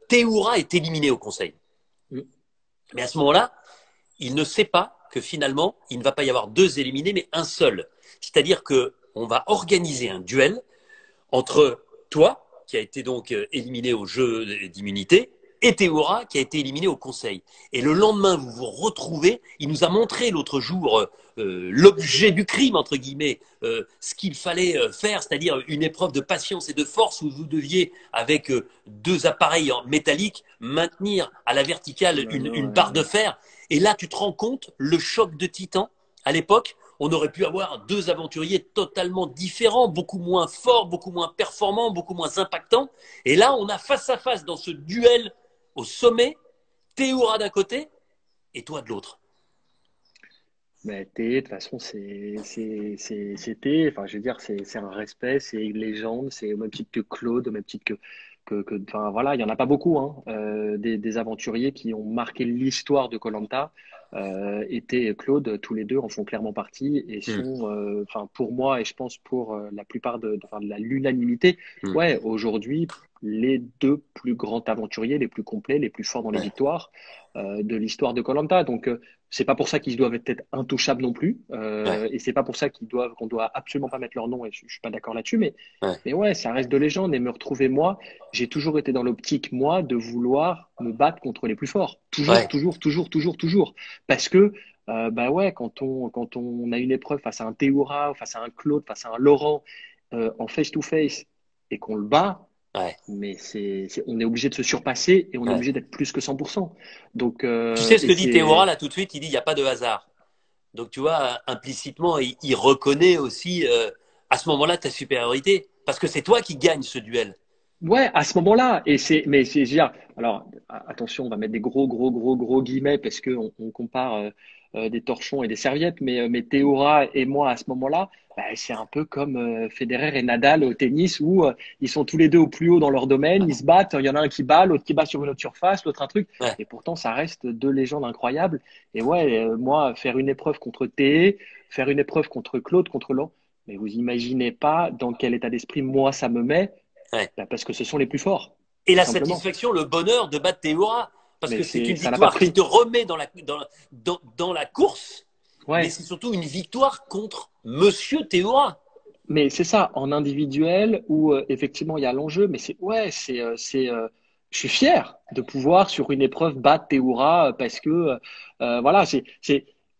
Théoura est éliminé au Conseil. Mm. Mais à ce moment-là, il ne sait pas que finalement, il ne va pas y avoir deux éliminés, mais un seul. C'est-à-dire qu'on va organiser un duel entre toi, qui a été donc éliminé au jeu d'immunité, et Théora, qui a été éliminé au Conseil. Et le lendemain, vous vous retrouvez. Il nous a montré l'autre jour l'objet du crime, entre guillemets, ce qu'il fallait faire, c'est-à-dire une épreuve de patience et de force où vous deviez, avec deux appareils métalliques, maintenir à la Oh verticale là là, une ouais, barre de ouais. fer. Et là, tu te rends compte, le choc de titan, à l'époque, on aurait pu avoir deux aventuriers totalement différents, beaucoup moins forts, beaucoup moins performants, beaucoup moins impactants. Et là, on a face à face dans ce duel au sommet Théoura d'un côté et toi de l'autre. Mais T, de toute façon, c'est T. Enfin, je veux dire, c'est un respect, c'est une légende, c'est au même titre que Claude, au même titre enfin, voilà, il y en a pas beaucoup, hein, des aventuriers qui ont marqué l'histoire de koh et T et Claude, tous les deux en font clairement partie et Hmm, sont, enfin, pour moi et je pense pour la plupart enfin, de l'unanimité, hmm. ouais, aujourd'hui, les deux plus grands aventuriers, les plus complets, les plus forts dans les Ouais, victoires de l'histoire de koh Donc, c'est pas pour ça qu'ils doivent être intouchables non plus, ouais, et c'est pas pour ça qu'on doit absolument pas mettre leur nom. Et je suis pas d'accord là-dessus, ouais, mais ouais, ça reste de légende. Et me retrouver moi, j'ai toujours été dans l'optique moi de vouloir me battre contre les plus forts, toujours, ouais. toujours, toujours, toujours, toujours, parce que bah ouais, quand on a une épreuve face à un Théoura, face à un Claude, face à un Laurent, en face to face et qu'on le bat. Ouais, Mais on est obligé de se surpasser et on est ouais. obligé d'être plus que 100%. Donc, Tu sais ce et que dit Théora c'est, là tout de suite? Il dit il n'y a pas de hasard. Donc tu vois, implicitement, il reconnaît aussi à ce moment-là ta supériorité. Parce que c'est toi qui gagne ce duel. ouais, à ce moment-là, mais c'est, je veux dire, alors, attention, on va mettre des gros, gros, gros, gros guillemets parce que on compare des torchons et des serviettes, mais Théora et moi à ce moment-là, bah, c'est un peu comme Federer et Nadal au tennis où ils sont tous les deux au plus haut dans leur domaine, ils se battent, il y en a un qui bat, l'autre qui bat sur une autre surface, l'autre un truc, Ouais, et pourtant ça reste deux légendes incroyables. Et ouais, moi, faire une épreuve contre Thé, faire une épreuve contre Claude, contre Laurent, mais vous imaginez pas dans quel état d'esprit moi ça me met. ouais. Bah, parce que ce sont les plus forts, Et tout la simplement. satisfaction, le bonheur de battre Théora. Parce Mais que c'est une ça n'a pas de victoire qui prix. te remet dans la course, mais Ouais. c'est surtout une victoire contre Monsieur Théora. Mais c'est ça, en individuel où effectivement il y a l'enjeu, mais je suis fier de pouvoir sur une épreuve battre Théoura parce que voilà,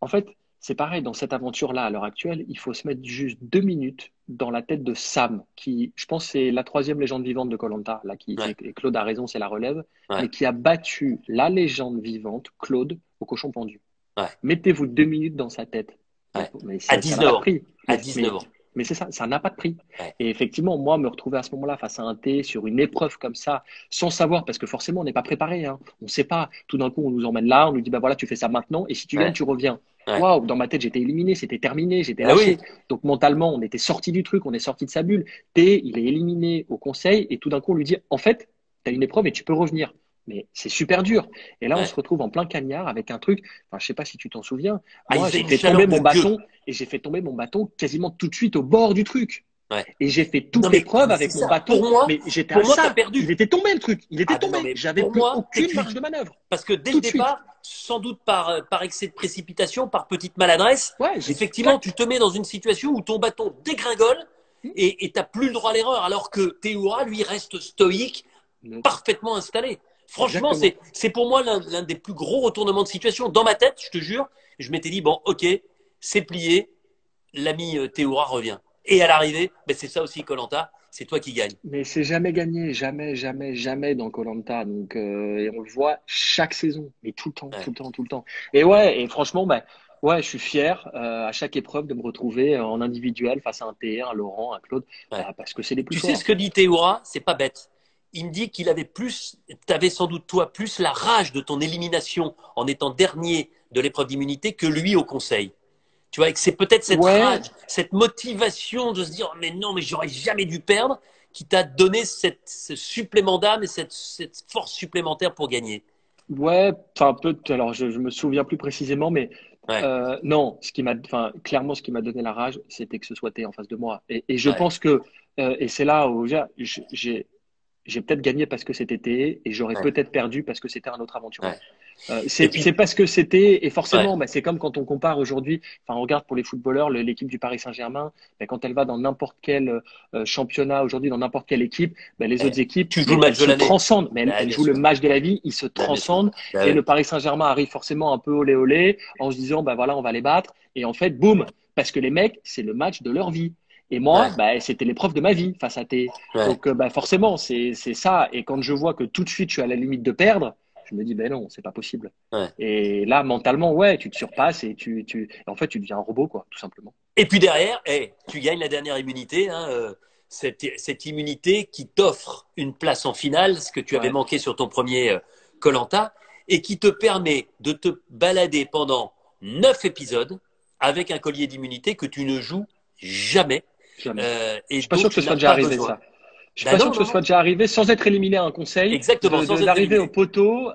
en fait, c'est pareil dans cette aventure-là à l'heure actuelle, il faut se mettre juste 2 minutes dans la tête de Sam, qui, je pense, c'est la troisième légende vivante de koh là, Ouais, et Claude a raison, c'est la relève, ouais, mais qui a battu la légende vivante, Claude, au cochon pendu. ouais, Mettez-vous 2 minutes dans sa tête. ouais. Mais À ça n'a pas 19 de ans. prix. À 19 ans. Mais c'est ça, ça n'a pas de prix. Ouais, Et effectivement, moi, me retrouver à ce moment-là face à un thé sur une épreuve comme ça, sans savoir, parce que forcément, on n'est pas préparé. Hein. On ne sait pas. Tout d'un coup, on nous emmène là, on nous dit, bah voilà, tu fais ça maintenant, et si tu gagnes, ouais, tu reviens. ouais. Waouh, dans ma tête, j'étais éliminé, c'était terminé, j'étais Ah oui. lâché. Donc mentalement, on était sorti du truc, on est sorti de sa bulle. T, il est éliminé au conseil, et tout d'un coup, on lui dit, en fait, tu as une épreuve et tu peux revenir. Mais c'est super dur. Et là, on Ouais. se retrouve en plein cagnard avec un truc. Enfin, je sais pas si tu t'en souviens. Ah, il Moi, faisait j'ai une fait tomber chaleur de mon gueux. bâton et j'ai fait tomber mon bâton quasiment tout de suite au bord du truc. Ouais. Et j'ai fait Non toute l'épreuve mais c'est avec mon ça. bâton, mais j'étais à T'as ça. Il perdu. était tombé le truc. Il était Ah non tombé. mais J'avais pour plus moi, t'es aucune marge cuit. de manœuvre. Parce que dès le Tout de suite. départ, sans doute par excès de précipitation, par petite maladresse, Ouais, j'ai effectivement, tu clac. te mets dans une situation où ton bâton dégringole et t'as plus le droit à l'erreur, alors que Théoura, lui, reste stoïque, parfaitement installé. Franchement, Exactement. c'est pour moi l'un des plus gros retournements de situation. Dans ma tête, je te jure, je m'étais dit, bon, ok, c'est plié, l'ami Théoura revient. Et à l'arrivée, ben c'est ça aussi, koh c'est toi qui gagne. Mais c'est jamais gagné, jamais, jamais, jamais dans koh Donc, et on le voit chaque saison, mais tout le temps, tout Ouais, le temps, tout le temps. Et ouais, et franchement, bah, ouais, je suis fier à chaque épreuve de me retrouver en individuel face à un T, un Laurent, un Claude, ouais. bah, parce que c'est les plus Tu sais ce forts. que dit Théoura? C'est pas bête. Il me dit qu'il avait plus, t'avais sans doute toi plus la rage de ton élimination en étant dernier de l'épreuve d'immunité que lui au conseil. Tu vois, et que c'est peut-être cette Ouais, rage, cette motivation de se dire mais non, mais j'aurais jamais dû perdre, qui t'a donné ce supplément d'âme et cette force supplémentaire pour gagner. ouais, enfin, alors je me souviens plus précisément, mais Ouais, non, enfin, clairement, ce qui m'a donné la rage, c'était que ce soit T en face de moi. Et je ouais, pense que, et c'est là où j'ai peut-être gagné parce que c'était T, et j'aurais ouais, peut-être perdu parce que c'était un autre aventurier. ouais. Et puis, C'est parce que c'était, et ouais, forcément, bah, c'est comme quand on compare aujourd'hui, enfin, on regarde pour les footballeurs, l'équipe du Paris Saint-Germain, bah, quand elle va dans n'importe quel championnat aujourd'hui, dans n'importe quelle équipe, bah, les autres ouais. équipes, Tu joues le mais elles match de se l'année. transcendent, mais Bah, elles bien jouent le sûr. match de la vie, ils se Bah, bien sûr. transcendent, Bah, et ouais. le Paris Saint-Germain arrive forcément un peu olé olé, en se disant, bah voilà, on va les battre, et en fait, boum, parce que les mecs, c'est le match de leur vie. Et moi, Ouais, bah, c'était l'épreuve de ma vie face à T. ouais, Donc, bah, forcément, c'est ça. Et quand je vois que tout de suite, je suis à la limite de perdre, je me dis, ben non, c'est pas possible. ouais. Et là, mentalement, ouais, tu te surpasses et en fait, tu deviens un robot, quoi, tout simplement. Et puis derrière, hey, tu gagnes la dernière immunité, hein, cette immunité qui t'offre une place en finale, ce que tu avais Ouais. manqué sur ton premier koh. et qui te permet de te balader pendant 9 épisodes avec un collier d'immunité que tu ne joues jamais. Jamais. Je Et suis pas sûr dont que ce tu soit n'as déjà pas arrivé, besoin. ça. Je suis Ben pas sûr non, que ce non, soit non. déjà arrivé sans être éliminé à un conseil, Exactement, sans être d'arriver au éliminé. poteau et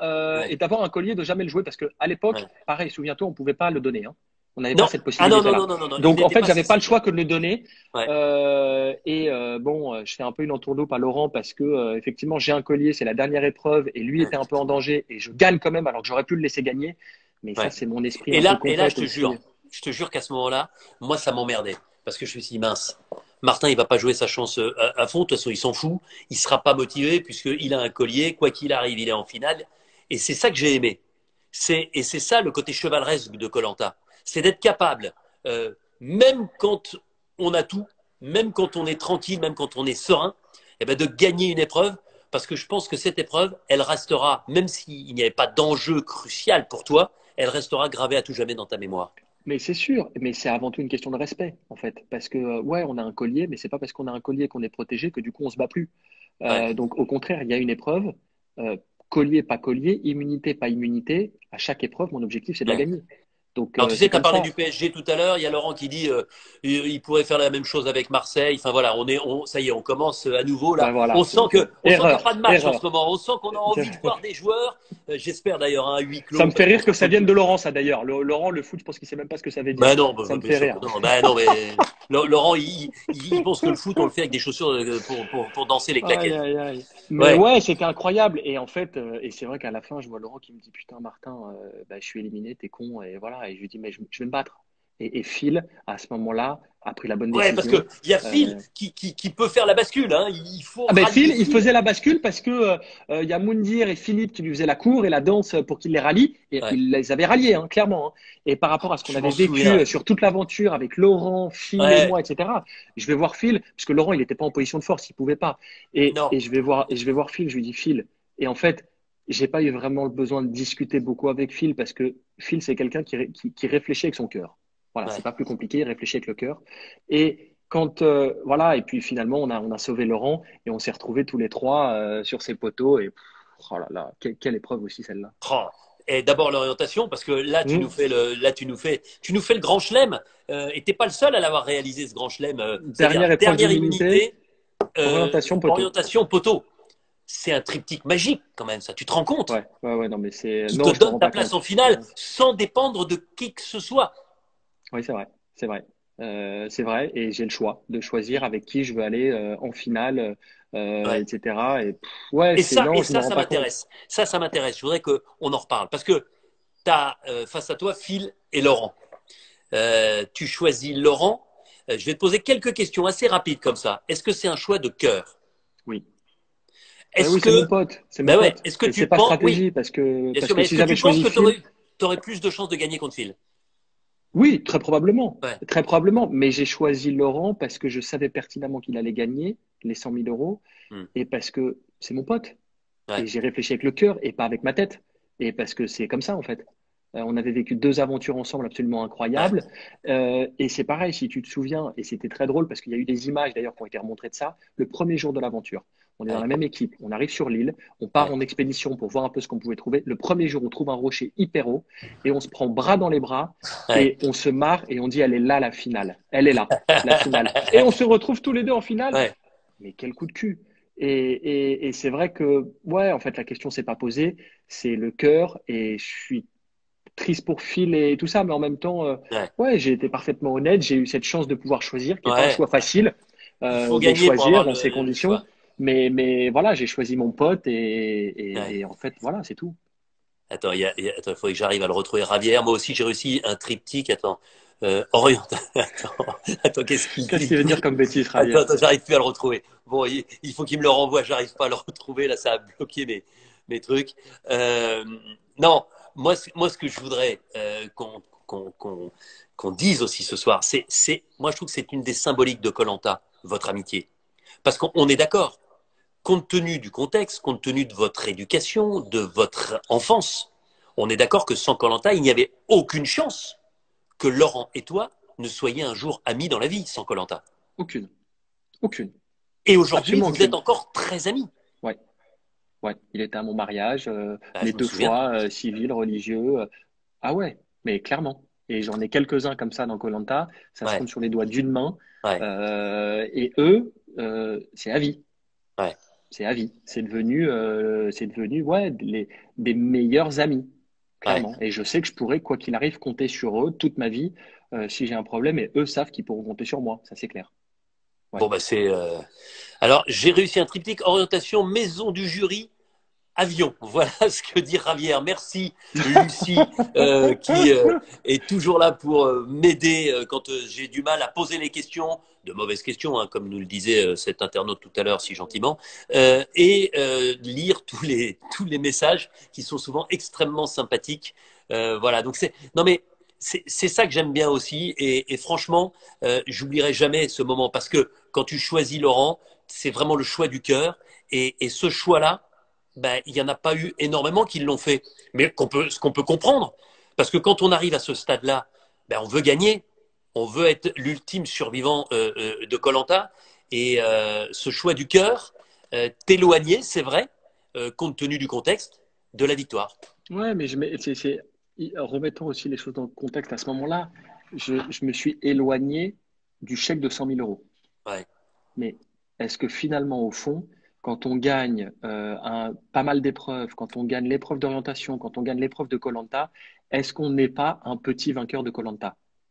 Ouais, d'avoir un collier, de jamais le jouer, parce que à l'époque, ouais. pareil, souviens-toi, on pouvait pas le donner, hein. On n'avait pas Non. cette Ah non, non, possibilité-là. non, non, non, non. Il Donc en n'était fait, pas j'avais pas le accessible. choix que de le donner. Ouais, Bon, je fais un peu une entourloupe à Laurent parce que effectivement, j'ai un collier, c'est la dernière épreuve, et lui ouais, était un peu en danger, et je gagne quand même, alors que j'aurais pu le laisser gagner. Mais ça, ouais. c'est mon esprit Et un peu là, compète aussi. je te jure qu'à ce moment-là, moi, ça m'emmerdait. Parce que je me suis dit, mince, Martin, il va pas jouer sa chance à fond. De toute façon, il s'en fout. Il sera pas motivé puisqu'il a un collier. Quoi qu'il arrive, il est en finale. Et c'est ça que j'ai aimé. Et c'est ça le côté chevaleresque de koh C'est d'être capable, même quand on a tout, même quand on est tranquille, même quand on est serein, eh ben de gagner une épreuve. Parce que je pense que cette épreuve, elle restera, même s'il n'y avait pas d'enjeu crucial pour toi, elle restera gravée à tout jamais dans ta mémoire. Mais c'est sûr, mais c'est avant tout une question de respect, en fait. Parce que, ouais, on a un collier, mais c'est pas parce qu'on a un collier qu'on est protégé que du coup on se bat plus. Ouais, Donc au contraire, il y a une épreuve, euh, collier, pas collier, immunité, pas immunité. À chaque épreuve, mon objectif, c'est de la ouais. gagner. Donc Alors tu sais, c'est tu as comme parlé ça. du PSG tout à l'heure, il y a Laurent qui dit il pourrait faire la même chose avec Marseille. Enfin voilà, ça y est, on commence à nouveau Ben là. voilà, On sent qu'il n'y a erreur, pas de match en ce erreur. moment. On sent qu'on a envie de voir des joueurs. J'espère d'ailleurs un huis Ça clos me fait parce qu'on rire que s'en ça fout. vienne de Laurent, ça d'ailleurs. Laurent, le foot, je pense qu'il sait même pas ce que ça veut dire. Ben non, Ça me bien fait sûr que rire. non. Ben non, mais Laurent, il pense que le foot, on le fait avec des chaussures pour danser les Aïe, claquettes. aïe, aïe. Mais Ouais. ouais, c'était incroyable. Et en fait, et c'est vrai qu'à la fin, je vois Laurent qui me dit, putain, Martin, bah, je suis éliminé, t'es con. Et voilà. Et je lui dis, mais je vais me battre. Et Phil, à ce moment-là, a pris la bonne Ouais, parce décision. que il y a Phil Euh, qui peut faire la bascule. Hein. Il faut Ah ben Phil, rallier il Phil. faisait la bascule parce que il y a Moundir et Philippe qui lui faisaient la cour et la danse pour qu'il les rallie. Et Ouais. il les avait ralliés, hein, clairement, hein. Et par rapport à ce qu'on Je m'en avait vécu souviens. sur toute l'aventure avec Laurent, Phil et Ouais. moi, etc. Je vais voir Phil, parce que Laurent, il n'était pas en position de force, il pouvait pas. Non. Je vais voir Phil, je lui dis Phil. Et en fait, j'ai pas eu vraiment le besoin de discuter beaucoup avec Phil parce que Phil, c'est quelqu'un qui réfléchit avec son cœur. Voilà, c'est Ouais. pas plus compliqué, il réfléchit avec le cœur. Et quand voilà, et puis finalement on a sauvé Laurent et on s'est retrouvés tous les trois sur ces poteaux et oh là là, quelle épreuve aussi celle-là. Oh. Et d'abord l'orientation, parce que là Hmm. tu nous fais le grand chelem. Et t'es pas le seul à l'avoir réalisé ce grand chelem. C'est-à-dire Dernière épreuve dernière d'immunité, immunité, orientation poteau. orientation, poteau. C'est un triptyque magique quand même, ça. Tu te rends compte? Ouais, non mais c'est Qui te non, je me donne rends ta pas place en compte. finale sans dépendre de qui que ce soit. Oui, c'est vrai, c'est vrai. C'est vrai, et j'ai le choix de choisir avec qui je veux aller en finale, Ouais. etc. Et ouais, c'est non, Et je me ça, rends ça pas compte. m'intéresse. Ça m'intéresse. Je voudrais qu'on en reparle. Parce que tu as face à toi Phil et Laurent. Tu choisis Laurent. Je vais te poser quelques questions assez rapides comme ça. Est-ce que c'est un choix de cœur? Oui. Ben Est-ce oui, c'est mon que, pote, c'est mon ben ouais, pote. est-ce que Et c'est tu pas penses, oui, stratégie bien parce sûr, que mais est-ce si que j'avais tu penses choisi que Phil. tu aurais plus de chances de gagner contre Phil? Oui, très probablement. Ouais, Très probablement. Mais j'ai choisi Laurent parce que je savais pertinemment qu'il allait gagner les 100 000 euros hmm, et parce que c'est mon pote. Et ouais, j'ai réfléchi avec le cœur et pas avec ma tête. Et parce que c'est comme ça, en fait. On avait vécu deux aventures ensemble absolument ouais, incroyables. Et c'est pareil, si tu te souviens, et c'était très drôle parce qu'il y a eu des images d'ailleurs qui ont été remontrées de ça, le premier jour de l'aventure. On est dans la ouais, même équipe, on arrive sur l'île, on part ouais, en expédition pour voir un peu ce qu'on pouvait trouver. Le premier jour, on trouve un rocher hyper haut et on se prend bras dans les bras ouais. et on se marre et on dit, elle est là la finale. Elle est là, la finale. Et on se retrouve tous les deux en finale. Ouais. Mais quel coup de cul! Et c'est vrai que, ouais, en fait, la question s'est pas posée, c'est le cœur, et je suis triste pour Phil et tout ça, mais en même temps, Ouais. ouais, j'ai été parfaitement honnête, j'ai eu cette chance de pouvoir choisir, qui n'est pas un Ouais. choix facile Il faut de gagner pour choisir avoir dans ces le conditions, choix. mais voilà, j'ai choisi mon pote, Ouais. et en fait, voilà, c'est tout. Attends, attends, il faudrait que j'arrive à le retrouver. Ravière, moi aussi j'ai réussi un triptyque. Attends, attends, qu'est-ce qu'il Qu'est-ce qu'il veut dire dit? comme bêtise, Attends, Ravière? j'arrive plus à le retrouver. Bon, il faut qu'il me le renvoie. J'arrive pas à le retrouver. Là, ça a bloqué mes trucs. Euh, non, moi, ce que je voudrais qu'on dise aussi ce soir, moi, je trouve que c'est une des symboliques de koh votre amitié. Parce qu'on est d'accord. Compte tenu du contexte, compte tenu de votre éducation, de votre enfance, on est d'accord que sans koh il n'y avait aucune chance que Laurent et toi ne soyez un jour amis dans la vie sans koh Aucune, aucune, Et aujourd'hui, absolument vous êtes aucune. encore très amis. Ouais. Ouais, il était à mon mariage, Ah, les je me deux souviens. fois, civil, religieux. Ah ouais, mais clairement. Et j'en ai quelques-uns comme ça dans koh. Ça se Ouais, compte sur les doigts d'une main. ouais, Et eux, c'est à vie. ouais, C'est à vie. C'est devenu ouais, des meilleurs amis, ouais. clairement. Et je sais que je pourrais, quoi qu'il arrive, compter sur eux toute ma vie si j'ai un problème. Et eux savent qu'ils pourront compter sur moi. Ça, c'est clair. Ouais. Bon, bah, c'est. Alors, j'ai réussi un triptyque orientation, maison du jury, avion. Voilà ce que dit Javier. Merci, Lucie, qui est toujours là pour m'aider quand j'ai du mal à poser les questions, de mauvaises questions, hein, comme nous le disait cet internaute tout à l'heure si gentiment, et lire tous les messages qui sont souvent extrêmement sympathiques. Voilà, donc c'est. Non mais. C'est ça que j'aime bien aussi et franchement, j'oublierai jamais ce moment parce que quand tu choisis Laurent, c'est vraiment le choix du cœur et ce choix-là, ben, il n'y en a pas eu énormément qui l'ont fait. Mais ce qu'on peut comprendre, parce que quand on arrive à ce stade-là, ben, on veut gagner, on veut être l'ultime survivant de Colanta, et ce choix du cœur, t'éloigner, c'est vrai, compte tenu du contexte, de la victoire. Ouais, mais remettons aussi les choses dans le contexte. À ce moment-là, je me suis éloigné du chèque de 100 000 euros. Ouais, Mais est-ce que finalement, au fond, quand on gagne pas mal d'épreuves, quand on gagne l'épreuve d'orientation, quand on gagne l'épreuve de koh, est-ce qu'on n'est pas un petit vainqueur de koh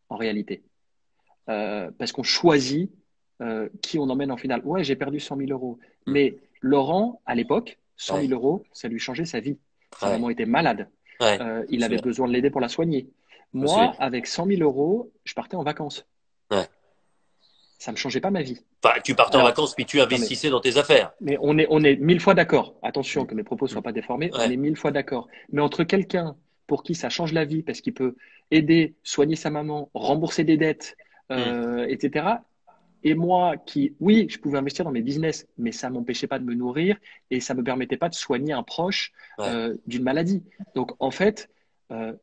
en réalité? Parce qu'on choisit qui on emmène en finale. Ouais, j'ai perdu 100 000 euros. mm, Mais Laurent, à l'époque, 100 ouais, 000 euros, ça lui changeait sa vie. Sa ouais, maman était malade. ouais, je Il me avait souviens. besoin de l'aider pour la soigner. Je me souviens. Moi, avec 100 000 euros, je partais en vacances. Ouais. Ça ne me changeait pas ma vie. Enfin, tu partais en Alors, vacances, puis tu non mais investissais dans tes affaires. Mais on est mille fois d'accord. Attention Mm, que mes propos ne mm, soient pas déformés. On ouais, est mille fois d'accord. Mais entre quelqu'un pour qui ça change la vie parce qu'il peut aider, soigner sa maman, rembourser des dettes, mm, etc. Et moi qui, oui, je pouvais investir dans mes business, mais ça m'empêchait pas de me nourrir et ça me permettait pas de soigner un proche ouais, d'une maladie. Donc en fait, euh,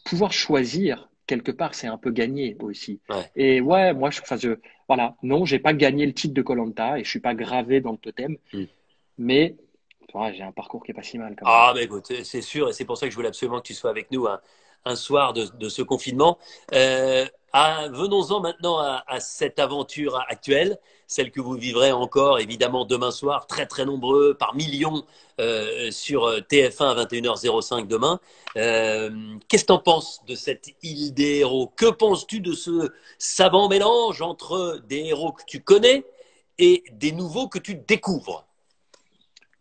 pouvoir choisir quelque part, c'est un peu gagner aussi. ouais. Et ouais, moi, voilà, non, j'ai pas gagné le titre de koh et je suis pas gravé dans le totem. Mm. Mais ouais, j'ai un parcours qui est pas si mal quand même. Ah, mais écoute, c'est sûr, et c'est pour ça que je voulais absolument que tu sois avec nous un soir de ce confinement. Venons-en maintenant à cette aventure actuelle, celle que vous vivrez encore évidemment demain soir, très très nombreux, par millions sur TF1 à 21h05 demain. Qu'est-ce que tu en penses de cette île des héros? Que penses-tu de ce savant mélange entre des héros que tu connais et des nouveaux que tu découvres?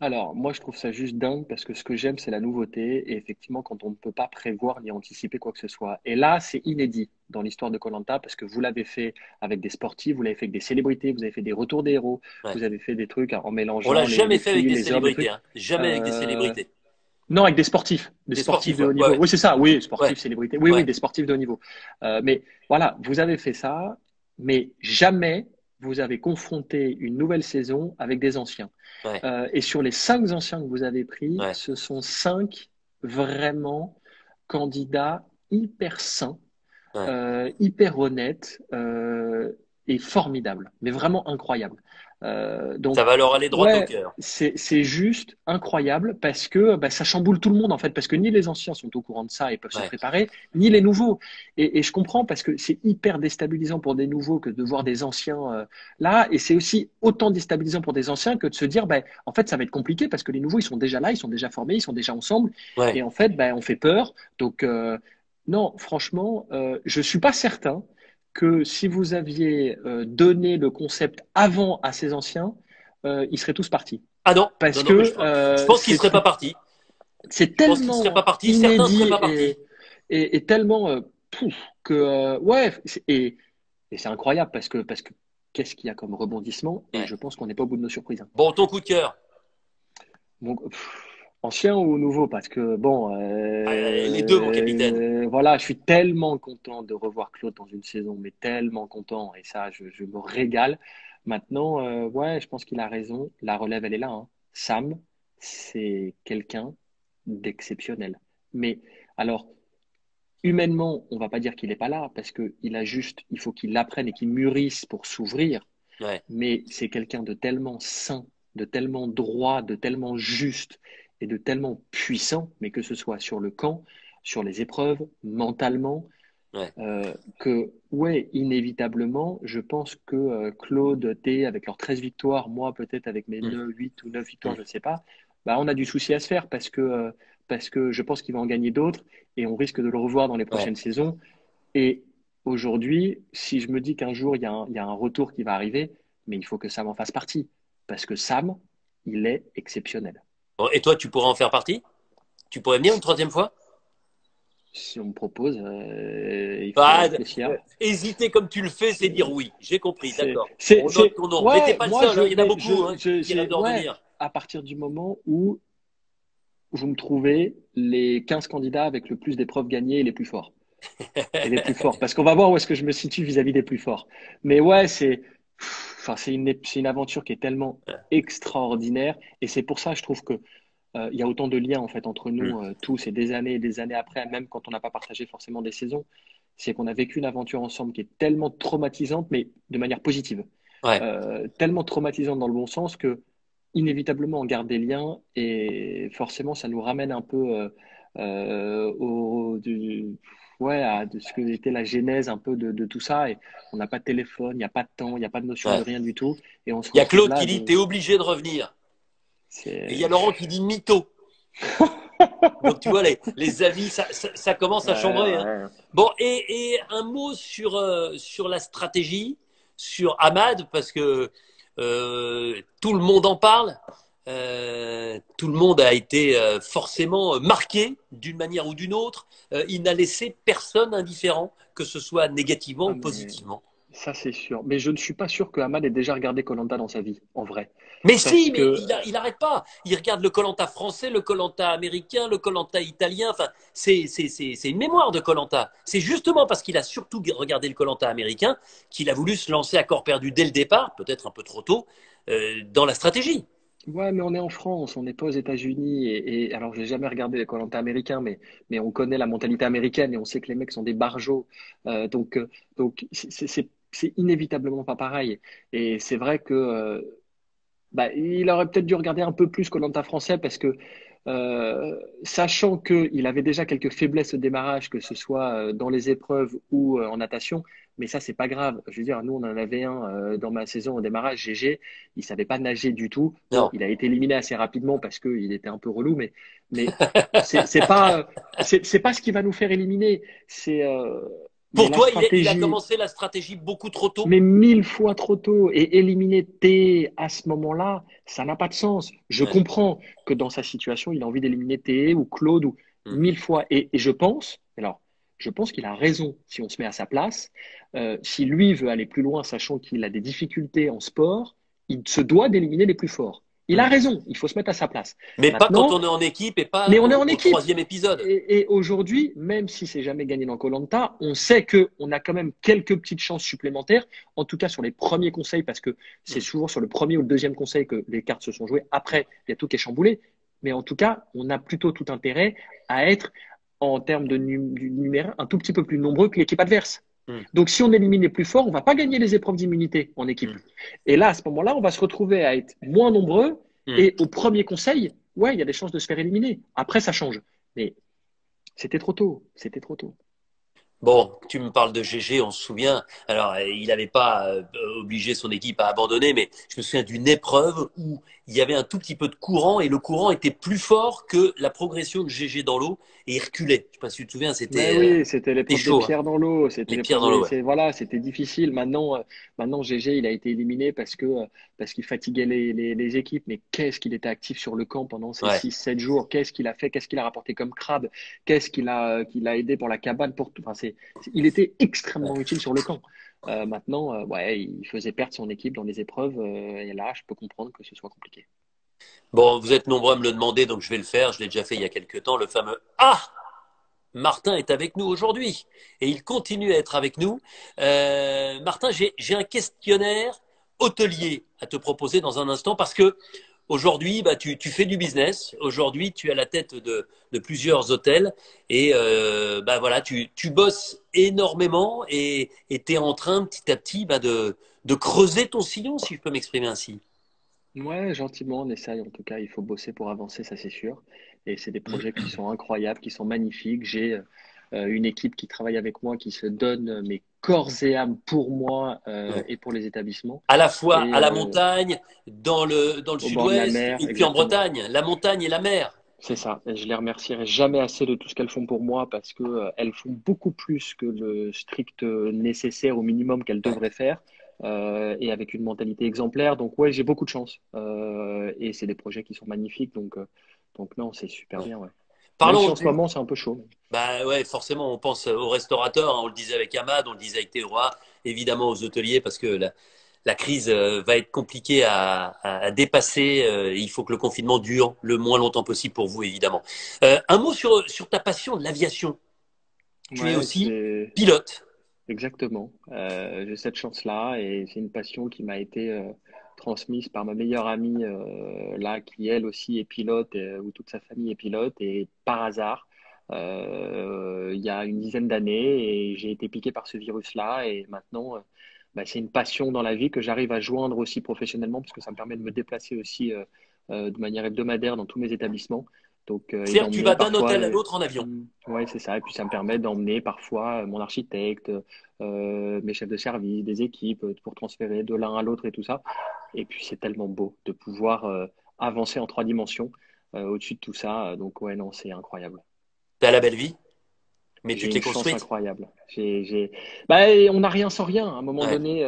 Alors, moi, je trouve ça juste dingue parce que ce que j'aime, c'est la nouveauté. Et effectivement, quand on ne peut pas prévoir ni anticiper quoi que ce soit. Et là, c'est inédit dans l'histoire de koh parce que vous l'avez fait avec des sportifs, vous l'avez fait avec des célébrités, vous avez fait des retours des héros, Ouais. vous avez fait des trucs en On l'a mélangeant les, jamais les fait avec filles, des les hommes, les célébrités, trucs. hein. Jamais avec des Euh, célébrités. non, avec des Des sportifs sportifs, de ouais. haut Ouais, niveau. ouais. Oui, c'est ça. Oui, Ouais, sportifs, célébrités. Oui, oui, ouais. des sportifs de haut niveau. Mais voilà, vous avez fait ça, mais jamais vous avez confronté une nouvelle saison avec des anciens. Ouais, Et sur les 5 anciens que vous avez pris, ouais, ce sont 5 vraiment candidats hyper sains, ouais. hyper honnêtes et formidables, mais vraiment incroyables. Ça Donc, va leur aller droit au ouais, cœur. c'est juste incroyable parce que bah, ça chamboule tout le monde en fait, parce que ni les anciens sont au courant de ça et peuvent se Ouais. préparer, ni les nouveaux. Et je comprends parce que c'est hyper déstabilisant pour des nouveaux que de voir des anciens là, et c'est aussi autant déstabilisant pour des anciens que de se dire, bah, en fait, ça va être compliqué parce que les nouveaux, ils sont déjà là, ils sont déjà formés, ils sont déjà ensemble, et Ouais. en fait, bah, on fait peur. Donc, non, franchement, je suis pas certain que si vous aviez donné le concept avant à ces anciens, ils seraient tous partis. Ah non, non, Parce non, mais que je pense qu'ils ne seraient pas partis. c'est Je pense qu'ils ne seraient pas tellement partis. Certains ne seraient inédit pas partis. et tellement pouf, que, ouais, et c'est incroyable parce que qu'est-ce qu'il y a comme rebondissement? Et Ouais. je pense qu'on n'est pas au bout de nos surprises, hein. Bon, ton coup de cœur. Donc, ancien ou nouveau? Parce que, bon, Les deux, mon capitaine. voilà, je suis tellement content de revoir Claude dans une saison, mais tellement content, et ça, je me régale. Maintenant, ouais, je pense qu'il a raison. La relève, elle est là, hein. Sam, c'est quelqu'un d'exceptionnel. Mais alors, humainement, on va pas dire qu'il n'est pas là, parce il faut qu'il apprenne et qu'il mûrisse pour s'ouvrir, Ouais. mais c'est quelqu'un de tellement sain de tellement droit, de tellement juste et de tellement puissant, mais que ce soit sur le camp, sur les épreuves, mentalement, Ouais. que, ouais, inévitablement, je pense que Claude, T, avec leurs 13 victoires, moi peut-être avec mes Mm, 8 ou 9 victoires, mm. je ne sais pas, bah, on a du souci à se faire parce que je pense qu'il va en gagner d'autres et on risque de le revoir dans les Ouais. prochaines saisons. Et aujourd'hui, si je me dis qu'un jour, il y a un retour qui va arriver, mais il faut que Sam en fasse partie. Parce que Sam, il est exceptionnel. Bon, et toi, tu pourrais en faire partie? Tu pourrais venir une troisième fois? Si on me propose, il faut y Ah, réfléchir. hésiter comme tu le fais, c'est dire oui. J'ai compris, d'accord. On note ton nom. Mais t'es Ouais, pas le moi, seul, hein. Il y en a beaucoup hein, qui rêvent d'en ouais, venir. à partir du moment où vous me trouvez les 15 candidats avec le plus d'épreuves gagnées et les plus forts. Et les plus forts. Parce qu'on va voir où est-ce que je me situe vis-à-vis des plus forts. Mais ouais, enfin, c'est une aventure qui est tellement extraordinaire. Et c'est pour ça, je trouve que il y a autant de liens en fait entre Mm. nous tous et des années après, même quand on n'a pas partagé forcément des saisons, c'est qu'on a vécu une aventure ensemble qui est tellement traumatisante, mais de manière positive. Ouais. Tellement traumatisante dans le bon sens que inévitablement on garde des liens et forcément ça nous ramène un peu ouais, de ce que était la genèse un peu de tout ça. Et on n'a pas de téléphone, il n'y a pas de temps, il n'y a pas de notion de Ouais. rien du tout. Et on se Il y a retrouve Claude là. qui dit, t'es obligé de revenir. Et il y a C'est Laurent qui dit mytho. Donc tu vois, les avis, ça commence à ouais, chambrer, hein. ouais. Bon, et un mot sur la stratégie, sur Ahmad, parce que tout le monde en parle. Tout le monde a été forcément marqué d'une manière ou d'une autre. Il n'a laissé personne indifférent, que ce soit négativement Ah, ou mais positivement. ça, c'est sûr. Mais je ne suis pas sûr que Ahmad ait déjà regardé koh dans sa vie, en vrai. Mais Parce si, que, mais il arrête pas. Il regarde le Colanta français, le Colanta américain, le Colanta italien. Enfin, c'est une mémoire de Colanta. C'est justement parce qu'il a surtout regardé le Colanta américain qu'il a voulu se lancer à corps perdu dès le départ, peut-être un peu trop tôt, dans la stratégie. ouais, mais on est en France, on n'est pas aux États-Unis. Alors, j'ai jamais regardé koh américain, mais on connaît la mentalité américaine et on sait que les mecs sont des barjots. Donc c'est inévitablement pas pareil. Et c'est vrai que bah, il aurait peut-être dû regarder un peu plus koh français parce que, sachant qu'il avait déjà quelques faiblesses au démarrage, que ce soit dans les épreuves ou en natation, mais ça, c'est pas grave. Je veux dire, nous, on en avait un dans ma saison au démarrage, GG, il savait pas nager du tout. Bon, Non. il a été éliminé assez rapidement parce qu'il était un peu relou, mais c'est pas ce qui va nous faire éliminer. Mais Pour la toi, il a stratégie, commencé la stratégie beaucoup trop tôt. mais 1000 fois trop tôt et éliminer T à ce moment-là, ça n'a pas de sens. Je Ouais. comprends que dans sa situation, il a envie d'éliminer T ou Claude ou Mm. 1000 fois. Et je pense qu'il a raison si on se met à sa place. Si lui veut aller plus loin, sachant qu'il a des difficultés en sport, il se doit d'éliminer les plus forts. Il a Mm. raison, il faut se mettre à sa place. Mais pas quand Maintenant, on est en équipe et mais pas on est en au équipe. troisième épisode. Et aujourd'hui, même si c'est jamais gagné dans koh on sait qu'on a quand même quelques petites chances supplémentaires, en tout cas sur les premiers conseils, parce que c'est Mm. souvent sur le premier ou le deuxième conseil que les cartes se sont jouées. Après, il y a tout qui est chamboulé. Mais en tout cas, on a plutôt tout intérêt à être, en termes de numéraire, un tout petit peu plus nombreux que l'équipe adverse. Mm. Donc, si on élimine les plus forts, on va pas gagner les épreuves d'immunité en équipe. Mm. Et là, à ce moment-là, on va se retrouver à être moins nombreux. Mm. Et au premier conseil, ouais, il y a des chances de se faire éliminer. Après, ça change. Mais c'était trop tôt. C'était trop tôt. Bon, tu me parles de GG, on se souvient. Alors, il n'avait pas obligé son équipe à abandonner, mais je me souviens d'une épreuve où il y avait un tout petit peu de courant et le courant était plus fort que la progression de GG dans l'eau et il reculait. Je sais pas si tu te souviens, Mais oui, c'était l'épreuve des chaud, hein. pierres dans l'eau. C'était Les pierres l'épreuve dans l'eau, des, ouais. voilà, c'était difficile. Maintenant, GG, il a été éliminé parce qu'il fatiguait les équipes. Mais qu'est-ce qu'il était actif sur le camp pendant ces Ouais. 6, 7 jours? Qu'est-ce qu'il a fait? Qu'est-ce qu'il a rapporté comme crabe? Qu'est-ce qu'il a aidé pour la cabane pour tout? Enfin, il était extrêmement utile sur le camp. Maintenant, ouais, il faisait perdre son équipe dans les épreuves. Et là, je peux comprendre que ce soit compliqué. Bon, vous êtes nombreux à me le demander, donc je vais le faire. Je l'ai déjà fait il y a quelques temps. Le fameux Ah! Martin est avec nous aujourd'hui et il continue à être avec nous. Martin, j'ai un questionnaire hôtelier à te proposer dans un instant parce que aujourd'hui, bah, tu fais du business. Aujourd'hui, tu es à la tête de plusieurs hôtels et bah, voilà, tu bosses énormément et tu es en train petit à petit bah, de creuser ton sillon, si je peux m'exprimer ainsi. Ouais, gentiment, on essaye. En tout cas, il faut bosser pour avancer, ça c'est sûr. Et c'est des projets qui sont incroyables, qui sont magnifiques. J'ai une équipe qui travaille avec moi, qui se donne mais corps et âme pour moi Ouais. et pour les établissements. À la fois Et à la montagne, dans le au bord de la sud-ouest, mer, et puis en exactement. Bretagne, la montagne et la mer. C'est ça. Et je les remercierai jamais assez de tout ce qu'elles font pour moi parce que elles font beaucoup plus que le strict nécessaire au minimum qu'elles Ouais. devraient faire et avec une mentalité exemplaire. Donc ouais, j'ai beaucoup de chance et c'est des projets qui sont magnifiques. Donc non, c'est super Ouais. bien. Ouais. Même si Parlons en ce du, moment c'est un peu chaud. Bah ouais, forcément, on pense aux restaurateurs, hein, on le disait avec Ahmad, on le disait avec Théora, évidemment aux hôteliers, parce que la crise va être compliquée à dépasser. Il faut que le confinement dure le moins longtemps possible pour vous, évidemment. Un mot sur ta passion de l'aviation. Tu es Ouais, aussi c'est pilote. exactement. J'ai cette chance-là et c'est une passion qui m'a été transmise par ma meilleure amie là, qui elle aussi est pilote, ou toute sa famille est pilote et par hasard, il y a une dizaine d'années et j'ai été piqué par ce virus-là et maintenant, bah, c'est une passion dans la vie que j'arrive à joindre aussi professionnellement parce que ça me permet de me déplacer aussi de manière hebdomadaire dans tous mes établissements. Donc, et C'est-à-dire que tu d'emmener vas d'un parfois, hôtel à l'autre en avion. ouais, c'est ça. Et puis ça me permet d'emmener parfois mon architecte, mes chefs de service, des équipes, pour transférer de l'un à l'autre et tout ça. Et puis c'est tellement beau de pouvoir avancer en 3 dimensions au-dessus de tout ça. Donc ouais, non, c'est incroyable. T'as la belle vie, mais tu J'ai te l'es une chance construite. incroyable. Bah, on n'a rien sans rien à un moment Ouais. donné.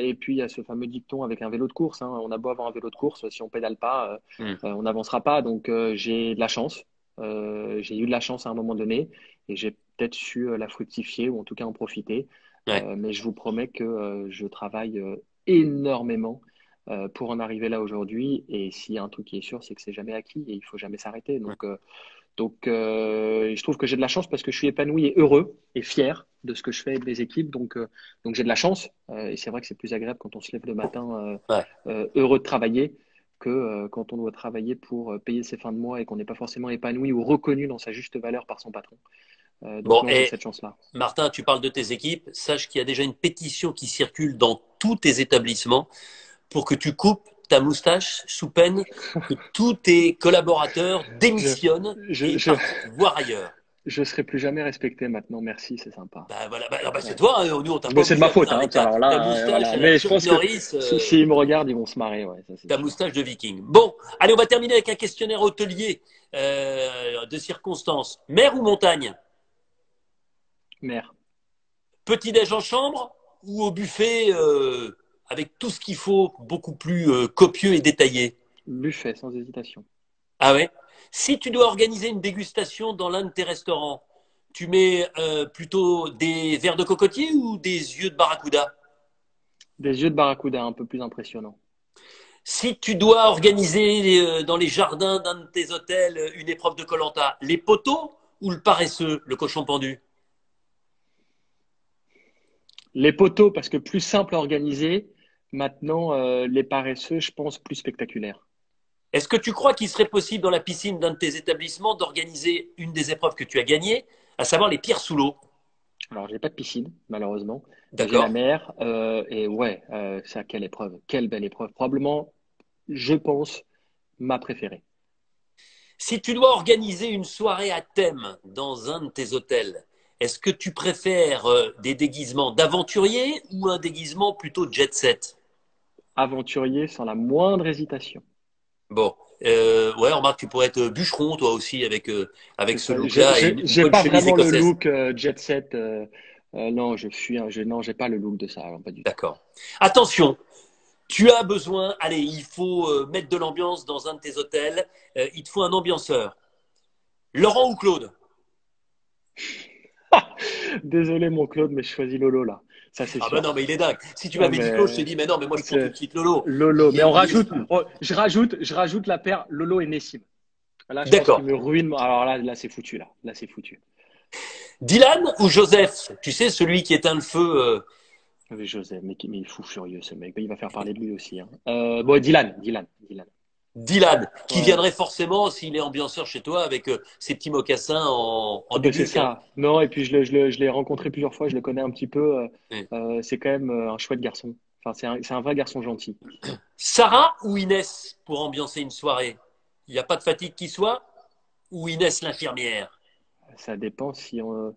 Et puis il y a ce fameux dicton avec un vélo de course, hein. On a beau avoir un vélo de course, si on pédale pas, Hmm. on n'avancera pas. Donc j'ai de la chance. J'ai eu de la chance à un moment donné et j'ai peut-être su la fructifier ou en tout cas en profiter. Ouais. Mais je vous promets que je travaille énormément pour en arriver là aujourd'hui. Et s'il y a un truc qui est sûr, c'est que c'est jamais acquis et il faut jamais s'arrêter. Donc, je trouve que j'ai de la chance parce que je suis épanoui et heureux et fier de ce que je fais avec mes équipes. Donc j'ai de la chance. Et c'est vrai que c'est plus agréable quand on se lève le matin Ouais. heureux de travailler que quand on doit travailler pour payer ses fins de mois et qu'on n'est pas forcément épanoui ou reconnu dans sa juste valeur par son patron. Donc Bon, non, j'ai et cette chance-là. Martin, tu parles de tes équipes. Sache qu'il y a déjà une pétition qui circule dans tous tes établissements pour que tu coupes ta moustache sous peine que tous tes collaborateurs Je, démissionnent je, et je, partent voir ailleurs. je serai plus jamais respecté maintenant. Merci, c'est sympa. Bah voilà, bah, non, bah, c'est Ouais. toi, hein, nous on t'a pas Bon, c'est de obligé ma à faute, venir hein. avec Tiens, alors ta là, moustache voilà. à la Mais je Chuck pense que Norris, s'ils me regardent, ils vont se marrer, ouais, ça c'est ta sûr. moustache de viking. Bon, allez, on va terminer avec un questionnaire hôtelier de circonstances. Mer ou montagne? Mère, Petit-déj en chambre ou au buffet avec tout ce qu'il faut, beaucoup plus copieux et détaillé? buffet, sans hésitation. Ah ouais? Si tu dois organiser une dégustation dans l'un de tes restaurants, tu mets plutôt des verres de cocotier ou des yeux de barracuda? Des yeux de barracuda un peu plus impressionnants. Si tu dois organiser dans les jardins d'un de tes hôtels une épreuve de Colanta, les poteaux ou le paresseux, le cochon pendu? Les poteaux, parce que plus simple à organiser. Maintenant, les paresseux, je pense, plus spectaculaires. Est-ce que tu crois qu'il serait possible dans la piscine d'un de tes établissements d'organiser une des épreuves que tu as gagnées, à savoir les pierres sous l'eau? Alors, j'ai pas de piscine, malheureusement. J'ai la D'accord. mer. Et ouais, ça, quelle épreuve. Quelle belle épreuve. Probablement, je pense, ma préférée. Si tu dois organiser une soirée à thème dans un de tes hôtels, est-ce que tu préfères des déguisements d'aventurier ou un déguisement plutôt jet set? Aventurier sans la moindre hésitation. Bon, ouais, remarque, tu pourrais être bûcheron toi aussi avec C'est ce ça. look-là et une J'ai bonne pas chemise vraiment le écossaise. look jet set. Non, non, j'ai pas le look de ça. Alors, pas du tout. D'accord. Attention, tu as besoin, allez, il faut mettre de l'ambiance dans un de tes hôtels, il te faut un ambianceur. Laurent ou Claude? Désolé, mon Claude, mais je choisis Lolo là. Ça, c'est Ah ben sûr. non, mais il est dingue. Si tu Ah, m'avais dit Claude, je te mais dis, mais non, mais moi je prends tout c'est de suite Lolo. Lolo. Mais on Il est rajoute, fou. je rajoute la paire Lolo et Nessim. Là, je pense qu'il D'accord. me ruine. Alors là, c'est foutu là. Là, c'est foutu. Dylan ou Joseph? Tu sais, celui qui éteint le feu. Mais José, mais il est fou furieux ce mec. Il va faire parler de lui aussi, hein. Bon, Dylan. Dylan, qui Ouais. viendrait forcément s'il est ambianceur chez toi avec ses petits mocassins en Ah ben c'est nubuck. Hein. ça. Non, et puis je l'ai rencontré plusieurs fois. Je le connais un petit peu. C'est quand même un chouette garçon. Enfin, c'est un vrai garçon gentil. Sarah ou Inès pour ambiancer une soirée? Il n'y a pas de fatigue qui soit? Ou Inès l'infirmière? Ça dépend si on,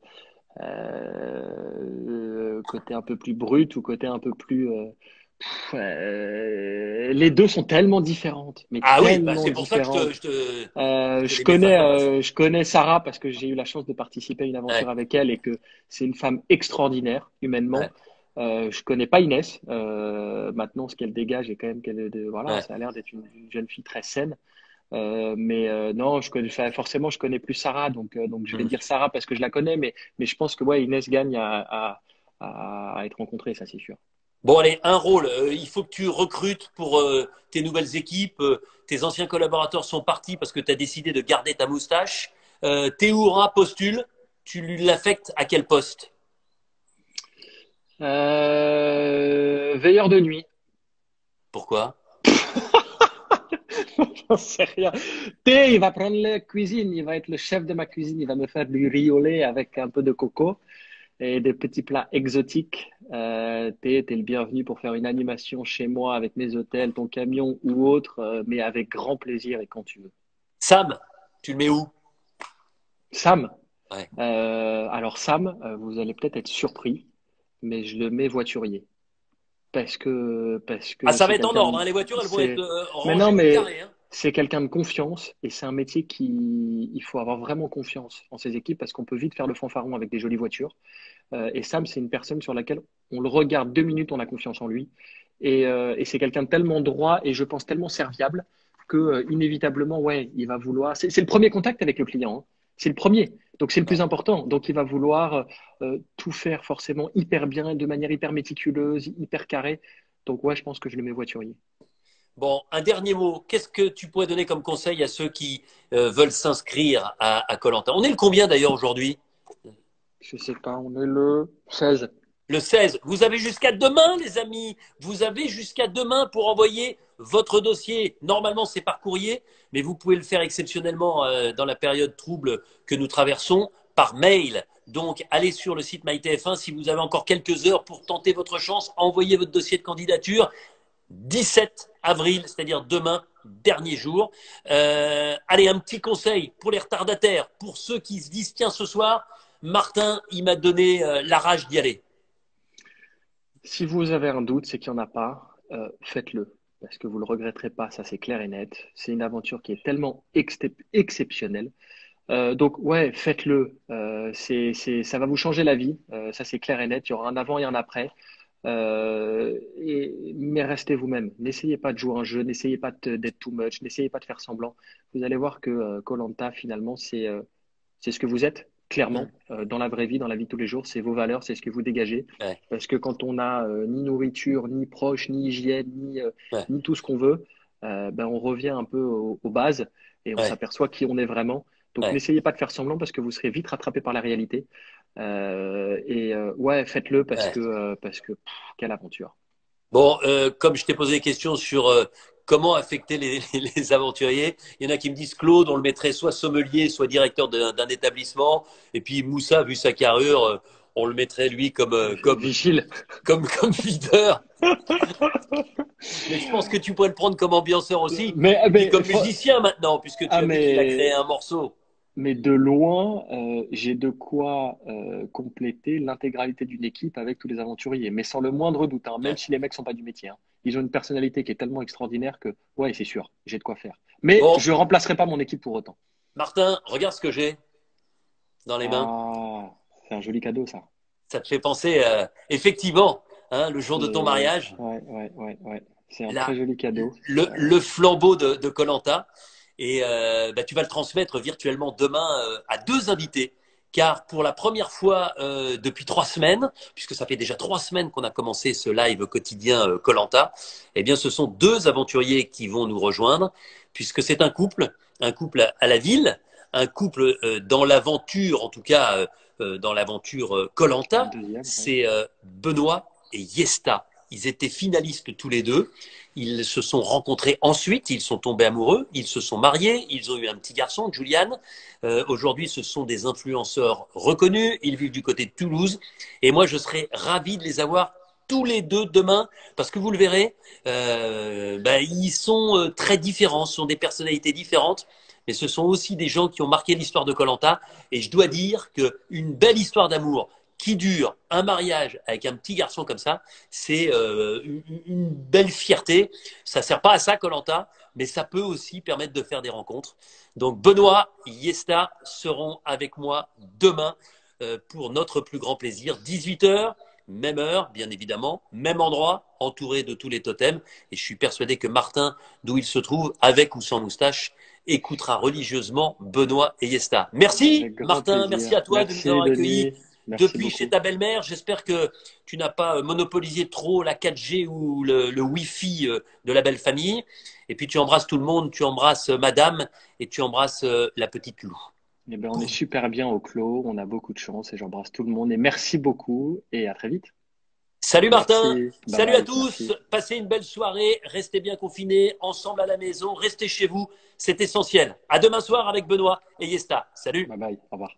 côté un peu plus brut ou côté un peu plus. Les deux sont tellement différentes, mais Ah oui, bah tellement c'est pour ça que différentes. je te les mets face à face. Je connais Sarah parce que j'ai eu la chance de participer à une Ouais, aventure avec elle et que c'est une femme extraordinaire humainement. ouais, Je connais pas Inès. Maintenant, ce qu'elle dégage est quand même qu'elle est voilà, ouais. ça a l'air d'être une jeune fille très saine. Mais non, je connais enfin, forcément, je connais plus Sarah, donc je vais Hmm. dire Sarah parce que je la connais, mais je pense que ouais, Inès gagne à être rencontrée, ça c'est sûr. Bon, allez, un rôle. Il faut que tu recrutes pour tes nouvelles équipes. Tes anciens collaborateurs sont partis parce que tu as décidé de garder ta moustache. Théoura postule. Tu lui l'affectes à quel poste? Veilleur de nuit. Pourquoi? J'en sais rien. Thé, il va prendre la cuisine, il va être le chef de ma cuisine, il va me faire du riz au lait avec un peu de coco et des petits plats exotiques. T'es le bienvenu pour faire une animation chez moi avec mes hôtels, ton camion ou autre, mais avec grand plaisir et quand tu veux. Sam, tu le mets où? Sam, Ouais. alors Sam, vous allez peut-être être surpris, mais je le mets voiturier parce Ah, que ça va c'est être en quelqu'un ordre, de, hein. Les voitures, elles vont être c'est, mais non, rangées au mais carré, hein. c'est quelqu'un de confiance et c'est un métier qui, il faut avoir vraiment confiance en ses équipes parce qu'on peut vite faire le fanfaron avec des jolies voitures. Et Sam, c'est une personne sur laquelle on le regarde 2 minutes, on a confiance en lui et c'est quelqu'un de tellement droit et je pense tellement serviable que inévitablement, ouais, il va vouloir. C'est le premier contact avec le client, hein. C'est le premier, donc c'est le plus Ouais. important. Donc il va vouloir tout faire forcément hyper bien, de manière hyper méticuleuse, hyper carrée. Donc ouais, je pense que je le mets voiturier. Bon, un dernier mot. Qu'est-ce que tu pourrais donner comme conseil à ceux qui veulent s'inscrire à koh. On est le combien d'ailleurs aujourd'hui? Je sais pas, on est le 16. Le 16. Vous avez jusqu'à demain, les amis. Vous avez jusqu'à demain pour envoyer votre dossier. Normalement, c'est par courrier, mais vous pouvez le faire exceptionnellement dans la période trouble que nous traversons par mail. Donc, allez sur le site MyTF1 si vous avez encore quelques heures pour tenter votre chance. Envoyez votre dossier de candidature. 17 avril, c'est-à-dire demain, dernier jour. Allez, un petit conseil pour les retardataires, pour ceux qui se disent, tiens, ce soir, Martin, il m'a donné la rage d'y aller. Si vous avez un doute, c'est qu'il n'y en a pas, faites-le. Parce que vous ne le regretterez pas, ça c'est clair et net. C'est une aventure qui est tellement exceptionnelle. Donc ouais, faites-le. Ça va vous changer la vie. Ça c'est clair et net. Il y aura un avant et un après. Mais restez vous-même. N'essayez pas de jouer un jeu. N'essayez pas d'être too much. N'essayez pas de faire semblant. Vous allez voir que koh finalement, c'est ce que vous êtes, Mmh. clairement, dans la vraie vie, dans la vie de tous les jours. C'est vos valeurs, c'est ce que vous dégagez. Ouais, Parce que quand on a ni nourriture, ni proche, ni hygiène, ouais, ni tout ce qu'on veut, ben on revient un peu aux bases et on ouais, s'aperçoit qui on est vraiment. Donc ouais, n'essayez pas de faire semblant parce que vous serez vite rattrapé par la réalité. Ouais, faites-le ouais. parce que quelle aventure. Bon, comme je t'ai posé des questions sur comment affecter les aventuriers, il y en a qui me disent Claude, on le mettrait soit sommelier, soit directeur d'un établissement. Et puis Moussa, vu sa carrure, on le mettrait lui Vigile. comme leader. Mais je pense que tu pourrais le prendre comme ambianceur aussi. Mais, Et puis mais, comme musicien maintenant, puisque tu ah, as dit qu'il a créé mais un morceau. Mais de loin, j'ai de quoi compléter l'intégralité d'une équipe avec tous les aventuriers, mais sans le moindre doute, hein, même Ouais. si les mecs sont pas du métier, hein. Ils ont une personnalité qui est tellement extraordinaire que, ouais, c'est sûr, j'ai de quoi faire. Mais Bon, je remplacerai pas mon équipe pour autant. Martin, regarde ce que j'ai dans les mains. Ah, c'est un joli cadeau, ça. Ça te fait penser, effectivement, hein, le jour de ton C'est, mariage, ouais. C'est un très là, joli cadeau. le flambeau de koh. Et bah, tu vas le transmettre virtuellement demain à deux invités. Car pour la première fois depuis 3 semaines, puisque ça fait déjà 3 semaines qu'on a commencé ce live quotidien koh, eh bien ce sont deux aventuriers qui vont nous rejoindre, puisque c'est un couple à la ville, un couple dans l'aventure, en tout cas dans l'aventure koh. Un deuxième, ouais. C'est Benoît et Yesta. Ils étaient finalistes tous les deux. Ils se sont rencontrés ensuite, ils sont tombés amoureux, ils se sont mariés, ils ont eu un petit garçon, Julian. Aujourd'hui, ce sont des influenceurs reconnus, ils vivent du côté de Toulouse. Et moi, je serais ravi de les avoir tous les deux demain, parce que vous le verrez, ils sont très différents, ce sont des personnalités différentes, mais ce sont aussi des gens qui ont marqué l'histoire de koh. Et je dois dire qu'une belle histoire d'amour qui dure, un mariage avec un petit garçon comme ça, c'est une belle fierté. Ça sert pas à ça, koh, mais ça peut aussi permettre de faire des rencontres. Donc Benoît, Yesta seront avec moi demain pour notre plus grand plaisir. 18h, même heure, bien évidemment, même endroit, entouré de tous les totems. Et je suis persuadé que Martin, d'où il se trouve, avec ou sans moustache, écoutera religieusement Benoît et Yesta. Merci Avec grand Martin, merci plaisir. à toi de nous Merci, avoir accueillis Denis. Merci depuis chez beaucoup. ta belle-mère. J'espère que tu n'as pas monopolisé trop la 4G ou le Wi-Fi de la belle famille. Et puis tu embrasses tout le monde, tu embrasses madame et tu embrasses la petite Lou. Eh ben, on est super bien au clos. On a beaucoup de chance et j'embrasse tout le monde. Et merci beaucoup et à très vite. Salut Martin, Merci. Bye salut à bye. tous, Merci. passez une belle soirée, restez bien confinés, ensemble à la maison, restez chez vous, c'est essentiel. À demain soir avec Benoît et Yesta. Salut. Bye bye. Au revoir.